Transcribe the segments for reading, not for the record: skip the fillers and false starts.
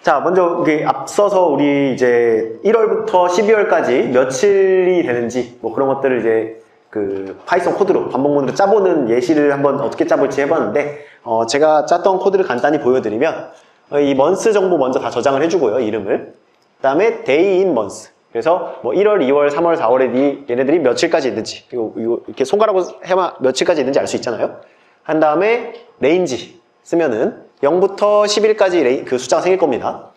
자, 먼저 앞서서 우리 이제 1월부터 12월까지 며칠이 되는지 뭐 그런 것들을 이제 그 파이썬 코드로 반복문으로 짜보는 예시를 한번 어떻게 짜볼지 해봤는데 제가 짰던 코드를 간단히 보여드리면 이 month 정보 먼저 다 저장을 해주고요, 이름을. 그 다음에 day in month. 그래서 뭐 1월, 2월, 3월, 4월에 얘네들이 며칠까지 있는지 이거 이렇게 손가락으로 해만 며칠까지 있는지 알 수 있잖아요. 한 다음에 range 쓰면은 0부터 10일까지 그 숫자가 생길 겁니다.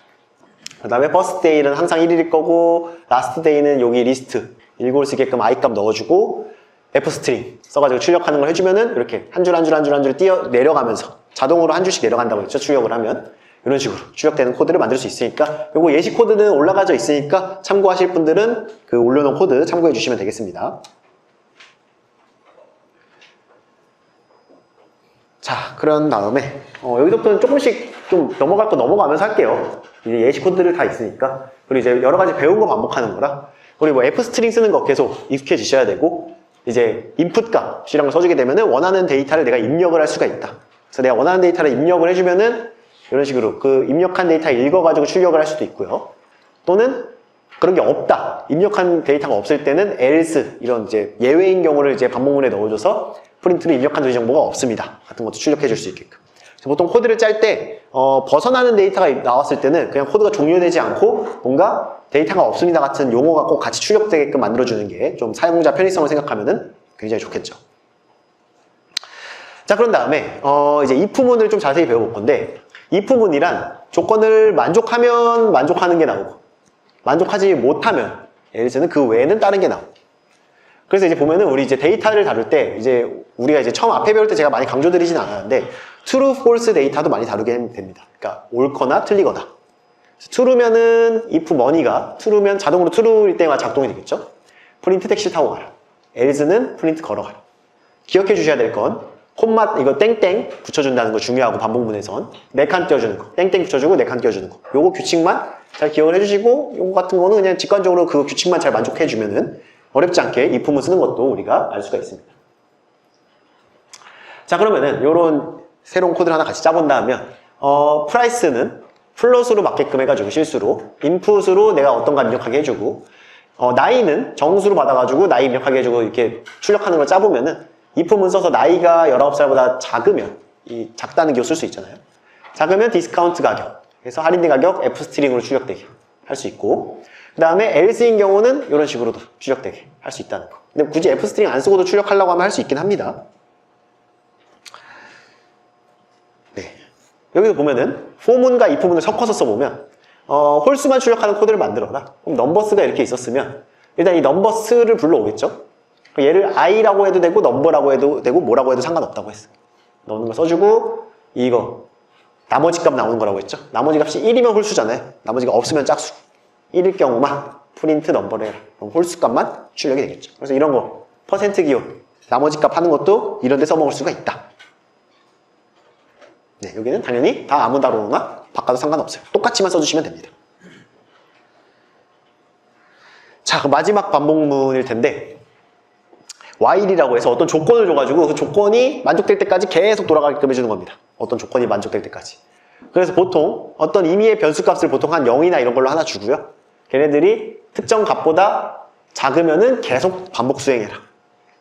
그 다음에 first day는 항상 1일일 거고 last day는 여기 리스트 읽을 수 있게끔 i 값 넣어주고 fstring 써가지고 출력하는 걸 해주면은 이렇게 한 줄 한 줄 한 줄 한 줄 뛰어 내려가면서 자동으로 한 줄씩 내려간다고 했죠. 출력을 하면 이런 식으로 출력되는 코드를 만들 수 있으니까 요거 예시 코드는 올라가져 있으니까 참고하실 분들은 그 올려놓은 코드 참고해 주시면 되겠습니다. 자, 그런 다음에 여기서부터는 조금씩 좀 넘어갈 거 넘어가면서 할게요. 이제 예시 코드를 다 있으니까. 그리고 이제 여러 가지 배운 거 반복하는 거라. 우리 뭐 fstring 쓰는 거 계속 익숙해지셔야 되고, 이제 input 값이란 걸 써주게 되면은 원하는 데이터를 내가 입력을 할 수가 있다. 그래서 내가 원하는 데이터를 입력을 해주면은 이런 식으로 그 입력한 데이터 읽어가지고 출력을 할 수도 있고요. 또는 그런 게 없다. 입력한 데이터가 없을 때는 else 이런 이제 예외인 경우를 이제 반복문에 넣어줘서 프린트로 입력한 조지 정보가 없습니다. 같은 것도 출력해 줄 수 있게끔. 보통 코드를 짤 때 벗어나는 데이터가 나왔을 때는 그냥 코드가 종료되지 않고 뭔가 데이터가 없습니다 같은 용어가 꼭 같이 출력되게끔 만들어주는 게 좀 사용자 편의성을 생각하면은 굉장히 좋겠죠. 자, 그런 다음에 이제 if문을 좀 자세히 배워볼 건데, if문이란 조건을 만족하면 만족하는 게 나오고 만족하지 못하면 예를 그 외에는 다른 게 나오고. 그래서 이제 보면은 우리 이제 데이터를 다룰 때 이제 우리가 이제 처음 앞에 배울 때 제가 많이 강조드리진 않았는데 true, false 데이터도 많이 다루게 됩니다. 그러니까 옳거나 틀리거나. true면은 if money가 true면 자동으로 true일 때만 작동이 되겠죠. 프린트 택시 타고 가라. else는 프린트 걸어가라. 기억해 주셔야 될 건 콤마 이거 땡땡 붙여준다는 거 중요하고, 반복문에선 4칸 띄워주는 거 땡땡 붙여주고 4칸 띄워주는 거 요거 규칙만 잘 기억을 해주시고, 요거 같은 거는 그냥 직관적으로 그 규칙만 잘 만족해 주면은 어렵지 않게 if문 쓰는 것도 우리가 알 수가 있습니다. 자, 그러면은 요런 새로운 코드를 하나 같이 짜본다면 price는 플롯으로 맞게끔 해가지고 실수로 input으로 내가 어떤가 입력하게 해주고, 나이는 정수로 받아가지고 나이 입력하게 해주고 이렇게 출력하는 걸 짜보면은 if문 써서 나이가 19살보다 작으면 이 작다는 기호 쓸 수 있잖아요. 작으면 디스카운트 가격, 그래서 할인된 가격 fstring으로 출력되게 할 수 있고, 그 다음에 else인 경우는 이런 식으로도 출력되게 할 수 있다는 거. 근데 굳이 fstring 안 쓰고도 출력하려고 하면 할 수 있긴 합니다. 네. 여기서 보면은 for문과 if문을 섞어서 써보면 홀수만 출력하는 코드를 만들어라. 그럼 넘버스가 이렇게 있었으면 일단 이 넘버스를 불러오겠죠. 얘를 i라고 해도 되고 넘버라고 해도 되고 뭐라고 해도 상관없다고 했어요. 넣는 거 써주고, 이거 나머지 값 나오는 거라고 했죠. 나머지 값이 1이면 홀수잖아요. 나머지가 없으면 짝수. 1일 경우만 프린트 넘버를 해라. 그럼 홀수 값만 출력이 되겠죠. 그래서 이런 거 퍼센트 기호 나머지 값 하는 것도 이런 데 써먹을 수가 있다. 네, 여기는 당연히 다 아무 다루거나 바꿔도 상관없어요. 똑같이만 써주시면 됩니다. 자, 그럼 마지막 반복문일 텐데, while이라고 해서 어떤 조건을 줘가지고 그 조건이 만족될 때까지 계속 돌아가게끔 해주는 겁니다. 어떤 조건이 만족될 때까지. 그래서 보통 어떤 임의의 변수값을 보통 한 0이나 이런 걸로 하나 주고요. 걔네들이 특정 값보다 작으면은 계속 반복 수행해라.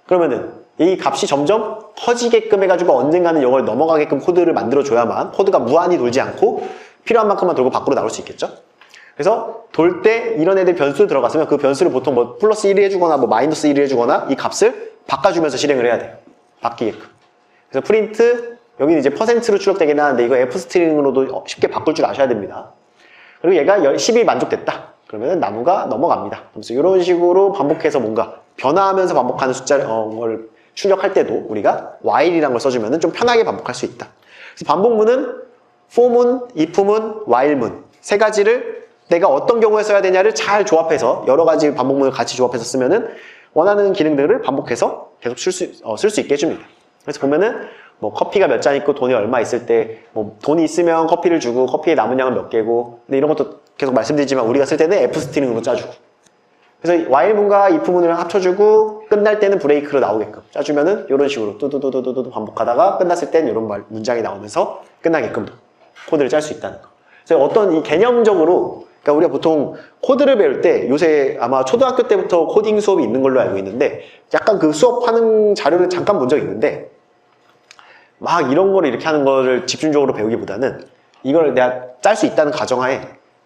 그러면은 이 값이 점점 커지게끔 해가지고 언젠가는 이걸 넘어가게끔 코드를 만들어줘야만 코드가 무한히 돌지 않고 필요한 만큼만 돌고 밖으로 나올 수 있겠죠. 그래서 돌 때 이런 애들 변수 들어갔으면 그 변수를 보통 뭐 플러스 1을 해주거나 뭐 마이너스 1을 해주거나 이 값을 바꿔주면서 실행을 해야 돼요. 바뀌게끔. 그래서 프린트, 여기는 이제 퍼센트로 출력되긴 하는데 이거 fstring으로도 쉽게 바꿀 줄 아셔야 됩니다. 그리고 얘가 10이 만족됐다. 그러면 나무가 넘어갑니다. 그래서 이런 식으로 반복해서 뭔가 변화하면서 반복하는 숫자를 출력할 때도 우리가 while이라는 걸 써주면 좀 편하게 반복할 수 있다. 그래서 반복문은 for문, if문, while문 세 가지를 내가 어떤 경우에 써야 되냐를 잘 조합해서 여러 가지 반복문을 같이 조합해서 쓰면은 원하는 기능들을 반복해서 계속 쓸 수 있게 해줍니다. 그래서 보면은 뭐 커피가 몇 잔 있고 돈이 얼마 있을 때 뭐 돈이 있으면 커피를 주고 커피의 남은 양은 몇 개고, 근데 이런 것도 계속 말씀드리지만 우리가 쓸 때는 fstring으로 짜주고, 그래서 while문과 if문을 합쳐주고 끝날 때는 브레이크로 나오게끔 짜주면은 이런 식으로 뚜두두두두두 반복하다가 끝났을 땐 이런 문장이 나오면서 끝나게끔 코드를 짤 수 있다는 거. 그래서 어떤 이 개념적으로, 그러니까 우리가 보통 코드를 배울 때 요새 아마 초등학교 때부터 코딩 수업이 있는 걸로 알고 있는데 약간 그 수업하는 자료를 잠깐 본 적이 있는데 막 이런 거를 이렇게 하는 거를 집중적으로 배우기보다는 이걸 내가 짤 수 있다는 가정하에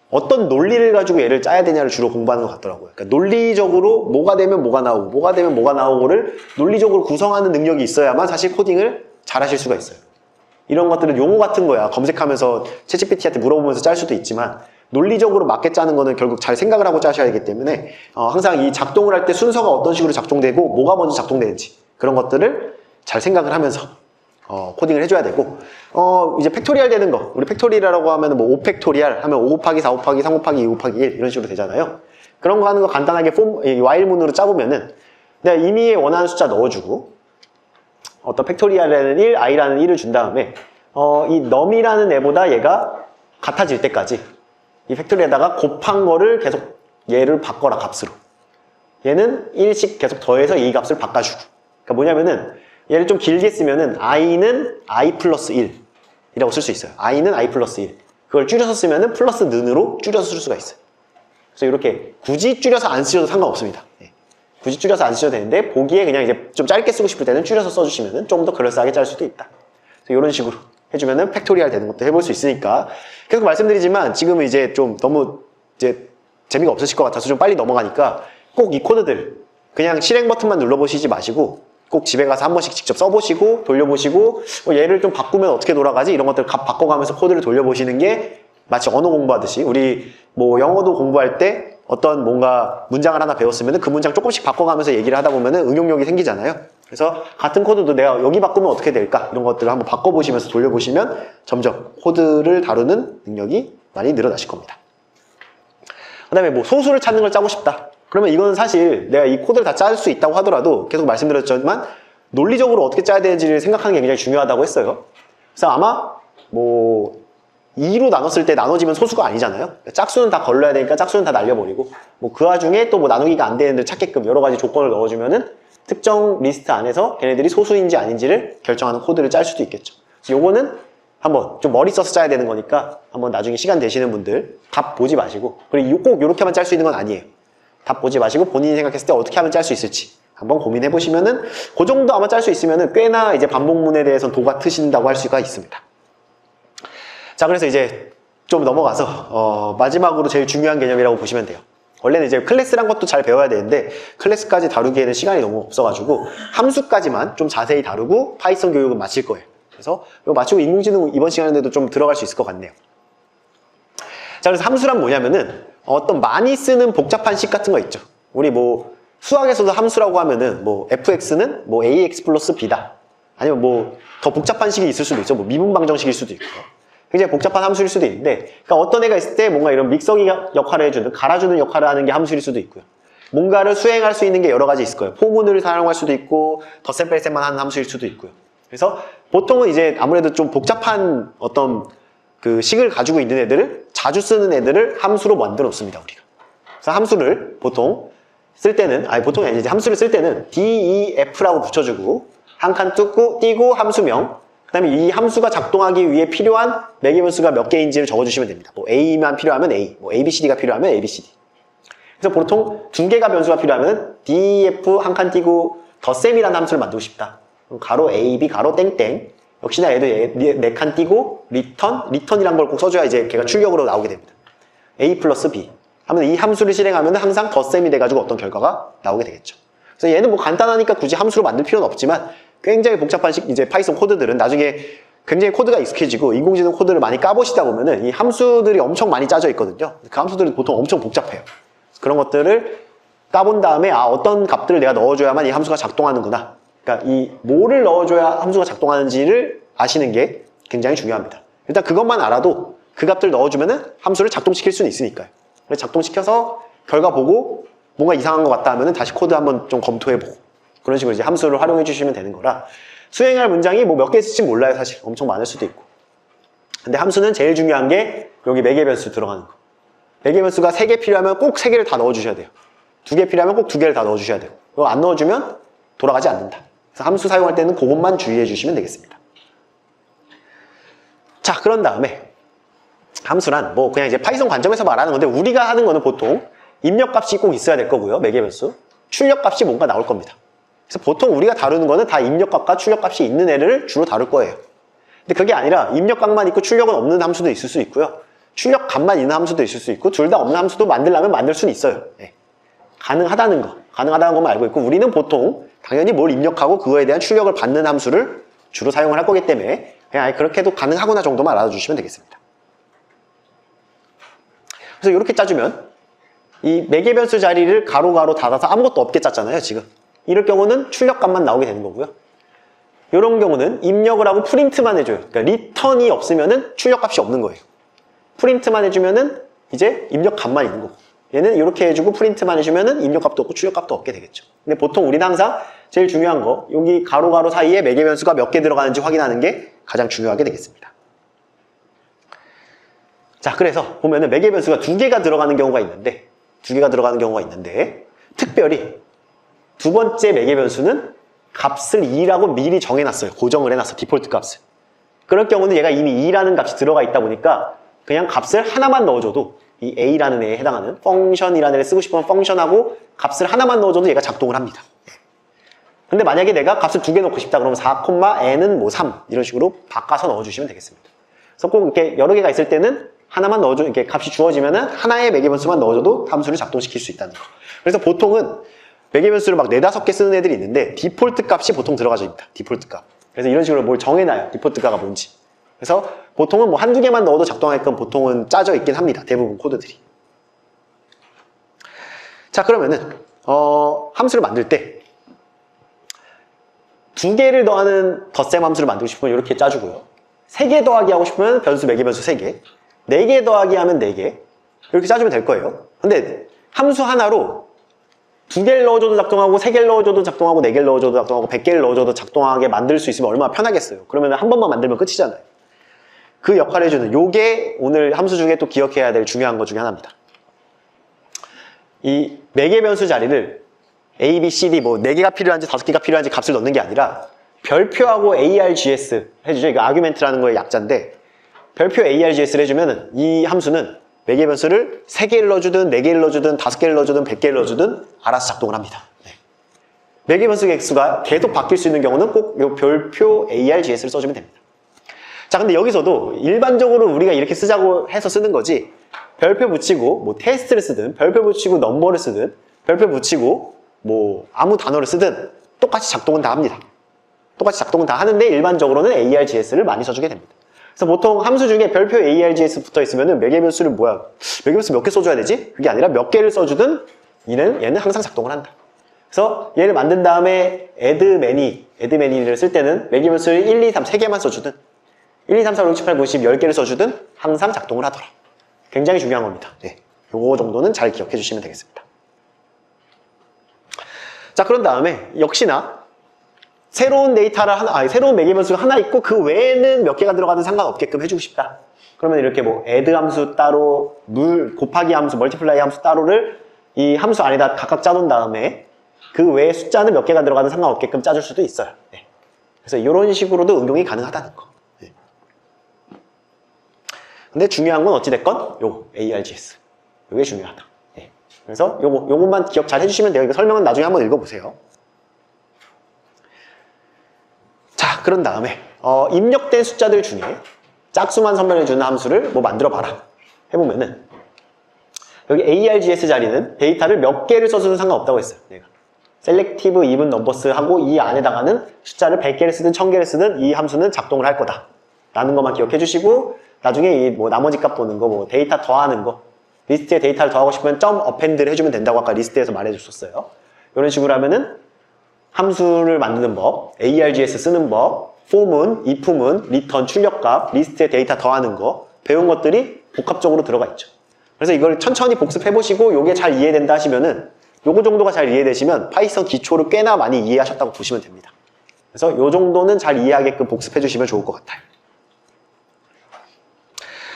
어떤 논리를 가지고 얘를 짜야 되냐를 주로 공부하는 것 같더라고요. 그러니까 논리적으로 뭐가 되면 뭐가 나오고 뭐가 되면 뭐가 나오고를 논리적으로 구성하는 능력이 있어야만 사실 코딩을 잘 하실 수가 있어요. 이런 것들은 용어 같은 거야. 검색하면서 챗GPT한테 물어보면서 짤 수도 있지만 논리적으로 맞게 짜는 거는 결국 잘 생각을 하고 짜셔야 되기 때문에 항상 이 작동을 할 때 순서가 어떤 식으로 작동되고 뭐가 먼저 작동되는지 그런 것들을 잘 생각을 하면서 코딩을 해줘야 되고 이제 팩토리얼 되는 거, 우리 팩토리얼이라고 하면 뭐 5팩토리얼 하면 5 곱하기 4 곱하기 3 곱하기 2 곱하기 1 이런 식으로 되잖아요. 그런 거 하는 거 간단하게 while문으로 짜보면은 내가 임의의 원하는 숫자 넣어주고 어떤 팩토리얼이라는 1, i라는 1을 준 다음에 이 num이라는 애보다 얘가 같아질 때까지 이 팩토리에다가 곱한 거를 계속 얘를 바꿔라 값으로. 얘는 1씩 계속 더해서 이 값을 바꿔주고. 그러니까 뭐냐면은 얘를 좀 길게 쓰면은 i는 i 플러스 1이라고 쓸 수 있어요. i는 i 플러스 1. 그걸 줄여서 쓰면은 플러스 는으로 줄여서 쓸 수가 있어요. 그래서 이렇게 굳이 줄여서 안 쓰셔도 상관없습니다. 굳이 줄여서 안 쓰셔도 되는데 보기에 그냥 이제 좀 짧게 쓰고 싶을 때는 줄여서 써주시면은 좀 더 그럴싸하게 짤 수도 있다. 그래서 이런 식으로 해주면은 팩토리얼 되는 것도 해볼 수 있으니까 계속 말씀드리지만 지금은 이제 좀 너무 이제 재미가 없으실 것 같아서 좀 빨리 넘어가니까 꼭 이 코드들 그냥 실행 버튼만 눌러보시지 마시고 꼭 집에 가서 한 번씩 직접 써보시고 돌려보시고 얘를 좀 바꾸면 어떻게 돌아가지 이런 것들 바꿔가면서 코드를 돌려보시는 게 마치 언어 공부하듯이 우리 뭐 영어도 공부할 때 어떤 뭔가 문장을 하나 배웠으면 그 문장 조금씩 바꿔가면서 얘기를 하다 보면 응용력이 생기잖아요. 그래서 같은 코드도 내가 여기 바꾸면 어떻게 될까 이런 것들을 한번 바꿔보시면서 돌려보시면 점점 코드를 다루는 능력이 많이 늘어나실 겁니다. 그 다음에 뭐 소수를 찾는 걸 짜고 싶다. 그러면 이건 사실 내가 이 코드를 다 짤 수 있다고 하더라도 계속 말씀드렸지만 논리적으로 어떻게 짜야 되는지를 생각하는 게 굉장히 중요하다고 했어요. 그래서 아마 뭐 2로 나눴을 때 나눠지면 소수가 아니잖아요. 짝수는 다 걸러야 되니까 짝수는 다 날려버리고 뭐 그 와중에 또 뭐 나누기가 안 되는 데 찾게끔 여러 가지 조건을 넣어주면은 특정 리스트 안에서 걔네들이 소수인지 아닌지를 결정하는 코드를 짤 수도 있겠죠. 그래서 요거는 한번 좀 머리 써서 짜야 되는 거니까 한번 나중에 시간 되시는 분들 답 보지 마시고 그리고 꼭 요렇게만 짤 수 있는 건 아니에요. 답 보지 마시고 본인이 생각했을 때 어떻게 하면 짤 수 있을지 한번 고민해 보시면은 그 정도 아마 짤 수 있으면은 꽤나 이제 반복문에 대해서 도가 트신다고 할 수가 있습니다. 자, 그래서 이제 좀 넘어가서 마지막으로 제일 중요한 개념이라고 보시면 돼요. 원래는 이제 클래스란 것도 잘 배워야 되는데 클래스까지 다루기에는 시간이 너무 없어가지고 함수까지만 좀 자세히 다루고 파이썬 교육은 마칠 거예요. 그래서 이거 마치고 인공지능 이번 시간에도 좀 들어갈 수 있을 것 같네요. 자, 그래서 함수란 뭐냐면은 어떤 많이 쓰는 복잡한 식 같은 거 있죠. 우리 뭐 수학에서도 함수라고 하면은 뭐 fx는 뭐 ax 플러스 b다. 아니면 뭐 더 복잡한 식이 있을 수도 있죠. 뭐 미분방정식일 수도 있고. 굉장히 복잡한 함수일 수도 있는데, 그러니까 어떤 애가 있을 때 뭔가 이런 믹서기 역할을 해주는, 갈아주는 역할을 하는 게 함수일 수도 있고요. 뭔가를 수행할 수 있는 게 여러 가지 있을 거예요. 포문을 사용할 수도 있고, 덧셈 뺄셈만 하는 함수일 수도 있고요. 그래서 보통은 이제 아무래도 좀 복잡한 어떤 그 식을 가지고 있는 애들을, 자주 쓰는 애들을 함수로 만들어 놓습니다, 우리가. 그래서 함수를 보통 쓸 때는, 보통이 아니지, 함수를 쓸 때는 DEF라고 붙여주고, 한 칸 띄고 함수명, 그 다음에 이 함수가 작동하기 위해 필요한 매개 변수가 몇 개인지를 적어주시면 됩니다. 뭐 A만 필요하면 A, 뭐 ABCD가 필요하면 ABCD. 그래서 보통 두 개가 변수가 필요하면 DEF 한 칸 띄고 덧셈이라는 함수를 만들고 싶다. 그럼 가로 AB, 가로 땡땡. 역시나 얘도 네 칸 띄고 리턴이란 걸 꼭 써줘야 이제 걔가 출력으로 나오게 됩니다. A 플러스 B. 하면 이 함수를 실행하면 항상 덧셈이 돼가지고 어떤 결과가 나오게 되겠죠. 그래서 얘는 뭐 간단하니까 굳이 함수로 만들 필요는 없지만 굉장히 복잡한 이제 파이썬 코드들은 나중에 굉장히 코드가 익숙해지고 인공지능 코드를 많이 까보시다 보면은 이 함수들이 엄청 많이 짜져 있거든요. 그 함수들은 보통 엄청 복잡해요. 그런 것들을 까본 다음에 어떤 값들을 내가 넣어줘야만 이 함수가 작동하는구나. 그러니까 이 뭐를 넣어줘야 함수가 작동하는지를 아시는 게 굉장히 중요합니다. 일단 그것만 알아도 그 값들 넣어주면은 함수를 작동시킬 수는 있으니까요. 그래서 작동시켜서 결과 보고 뭔가 이상한 것 같다 하면은 다시 코드 한번 좀 검토해보고 그런 식으로 이제 함수를 활용해 주시면 되는 거라 수행할 문장이 뭐 몇 개 있을지 몰라요. 사실 엄청 많을 수도 있고. 근데 함수는 제일 중요한 게 여기 매개 변수 들어가는 거. 매개 변수가 3개 필요하면 꼭 3개를 다 넣어주셔야 돼요. 2개 필요하면 꼭 2개를 다 넣어주셔야 돼요. 이거 안 넣어주면 돌아가지 않는다. 그래서 함수 사용할 때는 그것만 주의해 주시면 되겠습니다. 자, 그런 다음에 함수란 뭐 그냥 이제 파이썬 관점에서 말하는 건데 우리가 하는 거는 보통 입력값이 꼭 있어야 될 거고요. 매개변수. 출력값이 뭔가 나올 겁니다. 그래서 보통 우리가 다루는 거는 다 입력값과 출력값이 있는 애를 주로 다룰 거예요. 근데 그게 아니라 입력값만 있고 출력은 없는 함수도 있을 수 있고요. 출력값만 있는 함수도 있을 수 있고 둘 다 없는 함수도 만들려면 만들 수는 있어요. 네. 가능하다는 것만 알고 있고 우리는 보통 당연히 뭘 입력하고 그거에 대한 출력을 받는 함수를 주로 사용을 할 거기 때문에 그냥 그렇게 해도 가능하구나 정도만 알아주시면 되겠습니다. 그래서 이렇게 짜주면 이 매개변수 자리를 가로 닫아서 아무것도 없게 짰잖아요, 지금. 이럴 경우는 출력값만 나오게 되는 거고요. 이런 경우는 입력을 하고 프린트만 해줘요. 그러니까 리턴이 없으면은 출력값이 없는 거예요. 프린트만 해주면은 이제 입력값만 있는 거고. 얘는 이렇게 해주고 프린트만 해주면은 입력값도 없고 출력값도 없게 되겠죠. 근데 보통 우리는 항상 제일 중요한 거, 여기 가로 사이에 매개변수가 몇 개 들어가는지 확인하는 게 가장 중요하게 되겠습니다. 자, 그래서 보면은 매개변수가 2개가 들어가는 경우가 있는데, 특별히 두 번째 매개변수는 값을 2라고 미리 정해놨어요. 고정을 해놨어, 디폴트 값을. 그럴 경우는 얘가 이미 2라는 값이 들어가 있다 보니까 그냥 값을 하나만 넣어줘도 이 a라는 애에 해당하는 펑션이라는 애를 쓰고 싶으면 펑션하고 값을 하나만 넣어줘도 얘가 작동을 합니다. 근데 만약에 내가 값을 2개 넣고 싶다 그러면 4, n은 뭐 3 이런 식으로 바꿔서 넣어주시면 되겠습니다. 그래서 꼭 이렇게 여러 개가 있을 때는 하나만 넣어줘, 이렇게 값이 주어지면은 하나의 매개변수만 넣어줘도 함수를 작동시킬 수 있다는 거. 그래서 보통은 매개변수를 막 4, 5개 쓰는 애들이 있는데 디폴트 값이 보통 들어가집니다. 디폴트 값. 그래서 이런 식으로 뭘 정해놔요. 디폴트 값가 뭔지. 그래서 보통은 뭐 한두 개만 넣어도 작동하게끔 보통은 짜져 있긴 합니다. 대부분 코드들이. 자, 그러면은 함수를 만들 때 2개를 더하는 덧셈 함수를 만들고 싶으면 이렇게 짜주고요. 3개 더하기 하고 싶으면 변수 매개변수 3개, 4개 더하기 하면 4개 이렇게 짜주면 될 거예요. 근데 함수 하나로 2개를 넣어줘도 작동하고 3개를 넣어줘도 작동하고 4개를 넣어줘도 작동하고 100개를 넣어줘도 작동하게 만들 수 있으면 얼마나 편하겠어요. 그러면 한 번만 만들면 끝이잖아요. 그 역할을 해주는 요게 오늘 함수 중에 또 기억해야 될 중요한 것 중에 하나입니다. 이 매개변수 자리를 A, B, C, D 뭐 4개가 필요한지 5개가 필요한지 값을 넣는 게 아니라 별표하고 ARGS 해주죠. 이거 아규멘트라는 거의 약자인데 별표 ARGS를 해주면 이 함수는 매개변수를 3개를 넣어주든 4개를 넣어주든 5개를 넣어주든 100개를 넣어주든 알아서 작동을 합니다. 네. 매개변수 개수가 계속 바뀔 수 있는 경우는 꼭 이 별표 ARGS를 써주면 됩니다. 자, 근데 여기서도 일반적으로 우리가 이렇게 쓰자고 해서 쓰는 거지 별표 붙이고 뭐 테스트를 쓰든 별표 붙이고 넘버를 쓰든 별표 붙이고 뭐 아무 단어를 쓰든 똑같이 작동은 다 합니다. 똑같이 작동은 다 하는데 일반적으로는 ARGS를 많이 써주게 됩니다. 그래서 보통 함수 중에 별표 ARGS 붙어 있으면은 매개변수를 매개변수 몇 개 써줘야 되지? 그게 아니라 몇 개를 써주든 얘는 항상 작동을 한다. 그래서 얘를 만든 다음에 addMany를 쓸 때는 매개변수를 1, 2, 3, 3개만 써주든 1, 2, 3, 4, 5, 6, 7, 8, 9, 10, 10개를 써주든 항상 작동을 하더라. 굉장히 중요한 겁니다. 네. 요거 정도는 잘 기억해 주시면 되겠습니다. 자, 그런 다음에 역시나 새로운 데이터를 새로운 매개변수가 하나 있고 그 외에는 몇 개가 들어가든 상관없게끔 해주고 싶다. 그러면 이렇게 뭐 add 함수 따로, 곱하기 함수, 멀티플라이 함수 따로를 이 함수 안에다 각각 짜놓은 다음에 그 외에 숫자는 몇 개가 들어가든 상관없게끔 짜줄 수도 있어요. 네. 그래서 이런 식으로도 응용이 가능하다는 거. 네. 근데 중요한 건 어찌됐건 요거 ARGS. 요게 중요하다. 네. 그래서 요것만 기억 잘 해주시면 돼요. 이거 설명은 나중에 한번 읽어보세요. 자, 그런 다음에 입력된 숫자들 중에 짝수만 선별해주는 함수를 뭐 만들어봐라 해보면은 여기 ARGS 자리는 데이터를 몇 개를 써주는 상관없다고 했어요. 내가 셀렉티브 even numbers 하고 이 안에다가는 숫자를 100개를 쓰든 1000개를 쓰든 이 함수는 작동을 할 거다 라는 것만 기억해 주시고 나중에 이 뭐 나머지 값 보는 거, 뭐 데이터 더하는 거, 리스트에 데이터를 더하고 싶으면 점 append를 해주면 된다고 아까 리스트에서 말해줬었어요. 이런 식으로 하면은 함수를 만드는 법, ARGS 쓰는 법, form은, if는, return, 출력값, 리스트에 데이터 더하는 거 배운 것들이 복합적으로 들어가 있죠. 그래서 이걸 천천히 복습해보시고 요게 잘 이해된다 하시면은 요거 정도가 잘 이해되시면 파이썬 기초를 꽤나 많이 이해하셨다고 보시면 됩니다. 그래서 요 정도는 잘 이해하게끔 복습해주시면 좋을 것 같아요.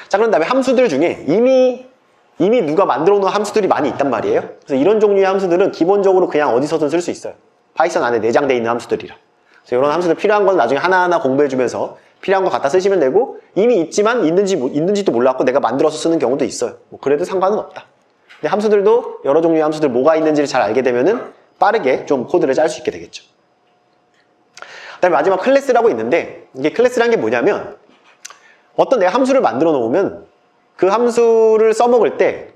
자, 그런 다음에 함수들 중에 이미 누가 만들어 놓은 함수들이 많이 있단 말이에요. 그래서 이런 종류의 함수들은 기본적으로 그냥 어디서든 쓸 수 있어요. 파이썬 안에 내장되어 있는 함수들이라. 그래서 이런 함수들 필요한 건 나중에 하나하나 공부해주면서 필요한 거 갖다 쓰시면 되고, 이미 있지만 있는지도 몰랐고 내가 만들어서 쓰는 경우도 있어요. 뭐 그래도 상관은 없다. 근데 함수들도 여러 종류의 함수들 뭐가 있는지를 잘 알게 되면은 빠르게 좀 코드를 짤 수 있게 되겠죠. 그 다음에 마지막 클래스라고 있는데, 이게 클래스란 게 뭐냐면, 어떤 내가 함수를 만들어 놓으면 그 함수를 써먹을 때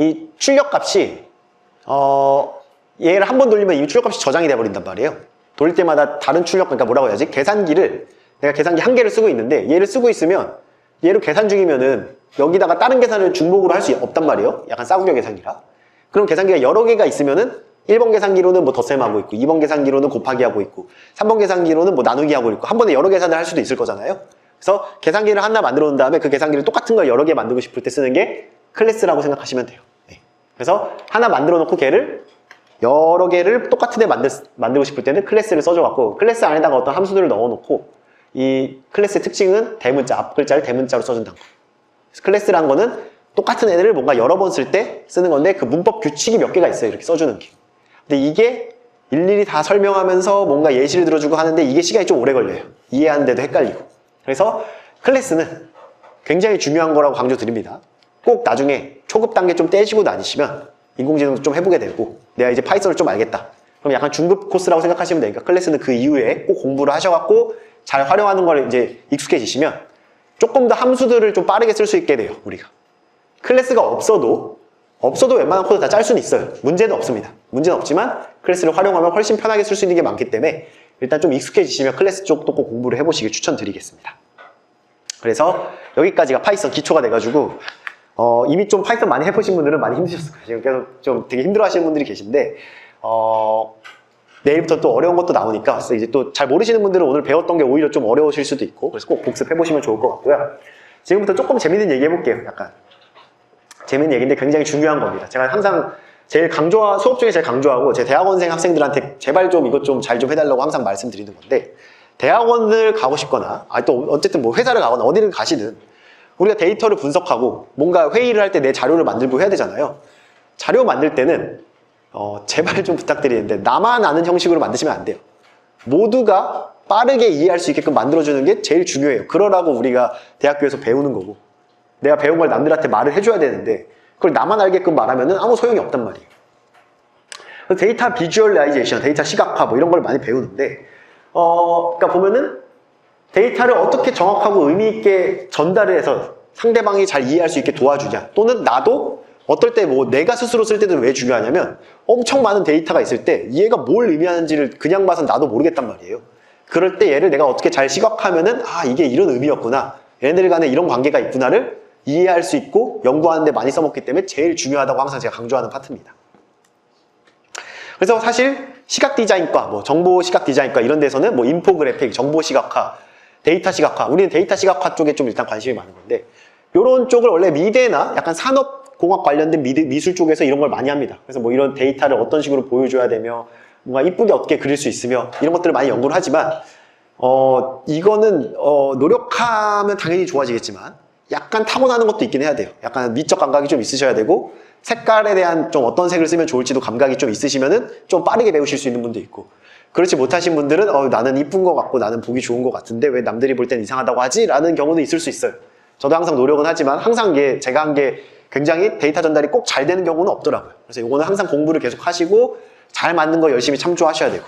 이 출력값이 얘를 한 번 돌리면 이미 출력값이 저장이 돼버린단 말이에요. 돌릴 때마다 다른 출력, 그러니까 뭐라고 해야지? 내가 계산기 한 개를 쓰고 있는데 얘를 쓰고 있으면 얘를 계산 중이면은 여기다가 다른 계산을 중복으로 할 수 없단 말이에요. 약간 싸구려 계산기라. 그럼 계산기가 여러 개가 있으면은 1번 계산기로는 뭐 덧셈하고 있고 2번 계산기로는 곱하기 하고 있고 3번 계산기로는 뭐 나누기 하고 있고 한 번에 여러 계산을 할 수도 있을 거잖아요. 그래서 계산기를 하나 만들어 놓은 다음에 그 계산기를 똑같은 걸 여러 개 만들고 싶을 때 쓰는 게 클래스라고 생각하시면 돼요. 네. 그래서 하나 만들어 놓고 걔를 여러 개를 똑같은 애 만들고 싶을 때는 클래스를 써줘갖고 클래스 안에다가 어떤 함수들을 넣어놓고 이 클래스의 특징은 대문자, 앞 글자를 대문자로 써준다는 거. 그래서 클래스라는 거는 똑같은 애들을 뭔가 여러 번 쓸 때 쓰는 건데 그 문법 규칙이 몇 개가 있어요. 이렇게 써주는 게. 근데 이게 일일이 다 설명하면서 뭔가 예시를 들어주고 하는데 이게 시간이 좀 오래 걸려요. 이해하는데도 헷갈리고. 그래서 클래스는 굉장히 중요한 거라고 강조드립니다. 꼭 나중에 초급 단계 좀 떼시고 다니시면 인공지능도 좀 해보게 되고 내가 이제 파이썬을 좀 알겠다. 그럼 약간 중급 코스라고 생각하시면 되니까 클래스는 그 이후에 꼭 공부를 하셔갖고 잘 활용하는 걸 이제 익숙해지시면 조금 더 함수들을 좀 빠르게 쓸 수 있게 돼요, 우리가. 클래스가 없어도 웬만한 코드 다 짤 수는 있어요. 문제는 없습니다. 문제는 없지만 클래스를 활용하면 훨씬 편하게 쓸 수 있는 게 많기 때문에 일단 좀 익숙해지시면 클래스 쪽도 꼭 공부를 해보시길 추천드리겠습니다. 그래서 여기까지가 파이썬 기초가 돼가지고 이미 좀 파이썬 많이 해보신 분들은 많이 힘드셨을 거예요. 지금 계속 좀 되게 힘들어 하시는 분들이 계신데 내일부터 또 어려운 것도 나오니까 그래서 이제 또 잘 모르시는 분들은 오늘 배웠던 게 오히려 좀 어려우실 수도 있고 그래서 꼭 복습해보시면 좋을 것 같고요. 지금부터 조금 재밌는 얘기 해볼게요. 약간 재밌는 얘기인데 굉장히 중요한 겁니다. 제가 항상 수업 중에 제일 강조하고 제 대학원생 학생들한테 제발 좀 이것 좀 잘 좀 해달라고 항상 말씀드리는 건데 대학원을 가고 싶거나 또 어쨌든 뭐 회사를 가거나 어디를 가시든 우리가 데이터를 분석하고 뭔가 회의를 할 때 내 자료를 만들고 해야 되잖아요. 자료 만들 때는 제발 좀 부탁드리는데 나만 아는 형식으로 만드시면 안 돼요. 모두가 빠르게 이해할 수 있게끔 만들어주는 게 제일 중요해요. 그러라고 우리가 대학교에서 배우는 거고 내가 배운 걸 남들한테 말을 해줘야 되는데 그걸 나만 알게끔 말하면 아무 소용이 없단 말이에요. 데이터 비주얼라이제이션, 데이터 시각화 뭐 이런 걸 많이 배우는데 그러니까 보면은 데이터를 어떻게 정확하고 의미 있게 전달을 해서 상대방이 잘 이해할 수 있게 도와주냐 또는 나도 어떨 때 뭐 내가 스스로 쓸 때도 왜 중요하냐면 엄청 많은 데이터가 있을 때 얘가 뭘 의미하는지를 그냥 봐선 나도 모르겠단 말이에요. 그럴 때 얘를 내가 어떻게 잘 시각화하면은 이게 이런 의미였구나 얘네들 간에 이런 관계가 있구나를 이해할 수 있고 연구하는 데 많이 써먹기 때문에 제일 중요하다고 항상 제가 강조하는 파트입니다. 그래서 사실 시각 디자인과 뭐 정보 시각 디자인과 이런 데서는 뭐 인포그래픽, 정보 시각화, 데이터 시각화 우리는 데이터 시각화 쪽에 좀 일단 관심이 많은 건데 이런 쪽을 원래 미대나 약간 산업공학 관련된 미술 쪽에서 이런 걸 많이 합니다. 그래서 뭐 이런 데이터를 어떤 식으로 보여줘야 되며 뭔가 이쁘게 어떻게 그릴 수 있으며 이런 것들을 많이 연구를 하지만 이거는 노력하면 당연히 좋아지겠지만 약간 타고나는 것도 있긴 해야 돼요. 약간 미적 감각이 좀 있으셔야 되고 색깔에 대한 좀 어떤 색을 쓰면 좋을지도 감각이 좀 있으시면은 좀 빠르게 배우실 수 있는 분도 있고 그렇지 못하신 분들은 나는 이쁜 것 같고 나는 보기 좋은 것 같은데 왜 남들이 볼 땐 이상하다고 하지? 라는 경우도 있을 수 있어요. 저도 항상 노력은 하지만 항상 제가 한 게 굉장히 데이터 전달이 꼭 잘 되는 경우는 없더라고요. 그래서 이거는 항상 공부를 계속 하시고 잘 맞는 거 열심히 참조하셔야 되고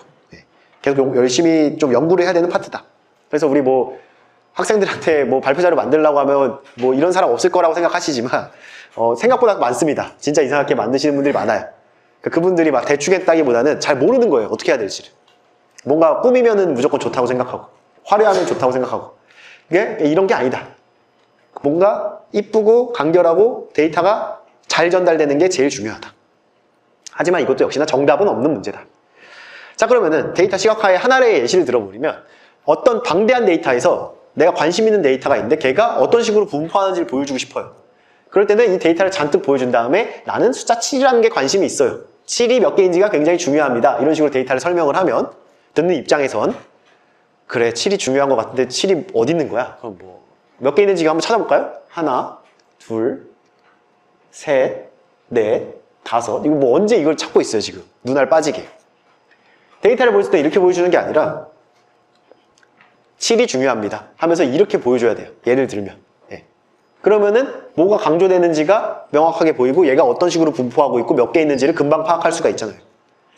계속 열심히 좀 연구를 해야 되는 파트다. 그래서 우리 뭐 학생들한테 뭐 발표자료 만들려고 하면 뭐 이런 사람 없을 거라고 생각하시지만 생각보다 많습니다. 진짜 이상하게 만드시는 분들이 많아요. 그분들이 막 대충 했다기보다는 잘 모르는 거예요. 어떻게 해야 될지를. 뭔가 꾸미면은 무조건 좋다고 생각하고 화려하면 좋다고 생각하고 이게 이런 게 아니다. 뭔가 이쁘고 간결하고 데이터가 잘 전달되는 게 제일 중요하다. 하지만 이것도 역시나 정답은 없는 문제다. 자 그러면은 데이터 시각화의 하나의 예시를 들어보면 어떤 방대한 데이터에서 내가 관심 있는 데이터가 있는데 걔가 어떤 식으로 분포하는지를 보여주고 싶어요. 그럴 때는 이 데이터를 잔뜩 보여준 다음에 나는 숫자 7이라는 게 관심이 있어요. 7이 몇 개인지가 굉장히 중요합니다. 이런 식으로 데이터를 설명을 하면 듣는 입장에선 그래 7이 중요한 것 같은데 7이 어디 있는 거야? 그럼 뭐 몇 개 있는지 한번 찾아볼까요? 하나, 둘, 셋, 넷, 다섯. 이거 뭐 언제 이걸 찾고 있어요 지금 눈알 빠지게. 데이터를 보여줄 때 이렇게 보여주는 게 아니라 7이 중요합니다 하면서 이렇게 보여줘야 돼요. 예를 들면 그러면은 뭐가 강조되는지가 명확하게 보이고 얘가 어떤 식으로 분포하고 있고 몇 개 있는지를 금방 파악할 수가 있잖아요.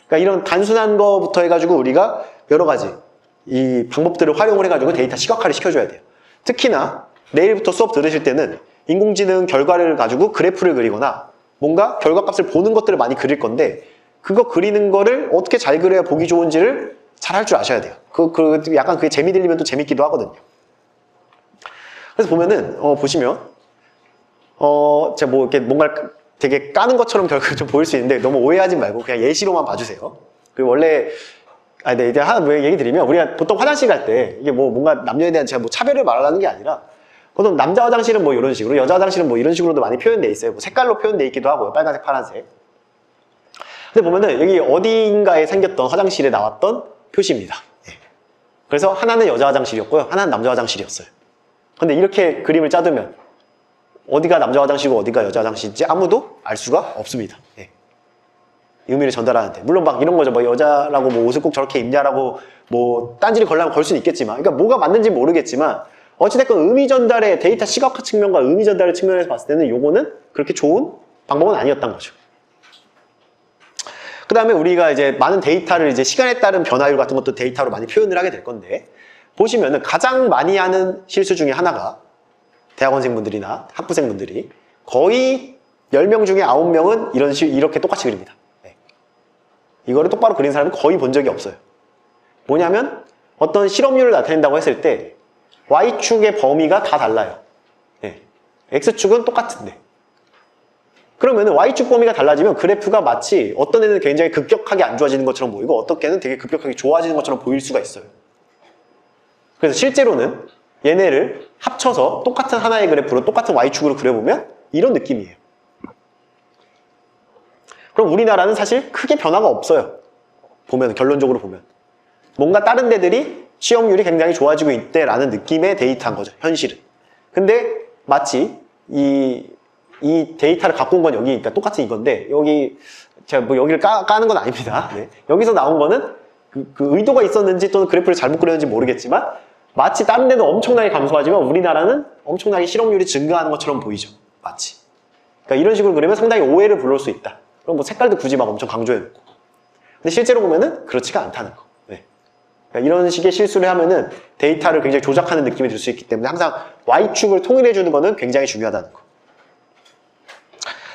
그러니까 이런 단순한 거부터 해가지고 우리가 여러 가지 이 방법들을 활용을 해가지고 데이터 시각화를 시켜줘야 돼요. 특히나 내일부터 수업 들으실 때는 인공지능 결과를 가지고 그래프를 그리거나 뭔가 결과값을 보는 것들을 많이 그릴 건데 그거 그리는 거를 어떻게 잘 그려야 보기 좋은지를 잘 할 줄 아셔야 돼요. 약간 그게 재미 들리면 또 재밌기도 하거든요. 그래서 보면은 보시면 제가 뭐 이렇게 뭔가 되게 까는 것처럼 결과를 좀 보일 수 있는데 너무 오해하지 말고 그냥 예시로만 봐주세요. 그리고 원래 네, 이제 하나 뭐 얘기 드리면 우리가 보통 화장실 갈 때 이게 뭐 뭔가 남녀에 대한 제가 뭐 차별을 말하는 게 아니라 보통 남자 화장실은 뭐 이런 식으로 여자 화장실은 뭐 이런 식으로도 많이 표현돼 있어요. 뭐 색깔로 표현돼 있기도 하고요. 빨간색, 파란색. 근데 보면은 여기 어딘가에 생겼던 화장실에 나왔던 표시입니다. 그래서 하나는 여자 화장실이었고요. 하나는 남자 화장실이었어요. 근데 이렇게 그림을 짜두면 어디가 남자 화장실이고 어디가 여자 화장실인지 아무도 알 수가 없습니다. 의미를 전달하는데 물론 막 이런 거죠. 뭐 여자라고 뭐 옷을 꼭 저렇게 입냐라고 뭐 딴지를 걸려면 걸 수는 있겠지만 그러니까 뭐가 맞는지 모르겠지만 어찌됐건 의미 전달의 데이터 시각화 측면과 의미 전달의 측면에서 봤을 때는 요거는 그렇게 좋은 방법은 아니었던 거죠. 그 다음에 우리가 이제 많은 데이터를 이제 시간에 따른 변화율 같은 것도 데이터로 많이 표현을 하게 될 건데 보시면은 가장 많이 하는 실수 중에 하나가 대학원생분들이나 학부생분들이 거의 10명 중에 9명은 이렇게 똑같이 그립니다. 이거를 똑바로 그린 사람은 거의 본 적이 없어요. 뭐냐면 어떤 실업률을 나타낸다고 했을 때 Y축의 범위가 다 달라요. X축은 똑같은데 그러면 Y축 범위가 달라지면 그래프가 마치 어떤 애는 굉장히 급격하게 안 좋아지는 것처럼 보이고 어떤 애는 되게 급격하게 좋아지는 것처럼 보일 수가 있어요. 그래서 실제로는 얘네를 합쳐서 똑같은 하나의 그래프로 똑같은 Y축으로 그려보면 이런 느낌이에요. 그럼 우리나라는 사실 크게 변화가 없어요. 결론적으로 보면. 뭔가 다른 데들이 취업률이 굉장히 좋아지고 있대라는 느낌의 데이터인 거죠. 현실은. 근데 마치 이 데이터를 갖고 온 건 여기, 그러니까 똑같은 이건데 여기 제가 뭐 여기를 까는 건 아닙니다. 여기서 나온 거는 그 의도가 있었는지 또는 그래프를 잘못 그렸는지 모르겠지만 마치 다른 데는 엄청나게 감소하지만 우리나라는 엄청나게 실업률이 증가하는 것처럼 보이죠. 마치. 그러니까 이런 식으로 그리면 상당히 오해를 불러올 수 있다. 그럼 뭐 색깔도 굳이 막 엄청 강조해놓고. 근데 실제로 보면은 그렇지가 않다는 거. 그러니까 이런 식의 실수를 하면은 데이터를 굉장히 조작하는 느낌이 들 수 있기 때문에 항상 Y축을 통일해주는 거는 굉장히 중요하다는 거.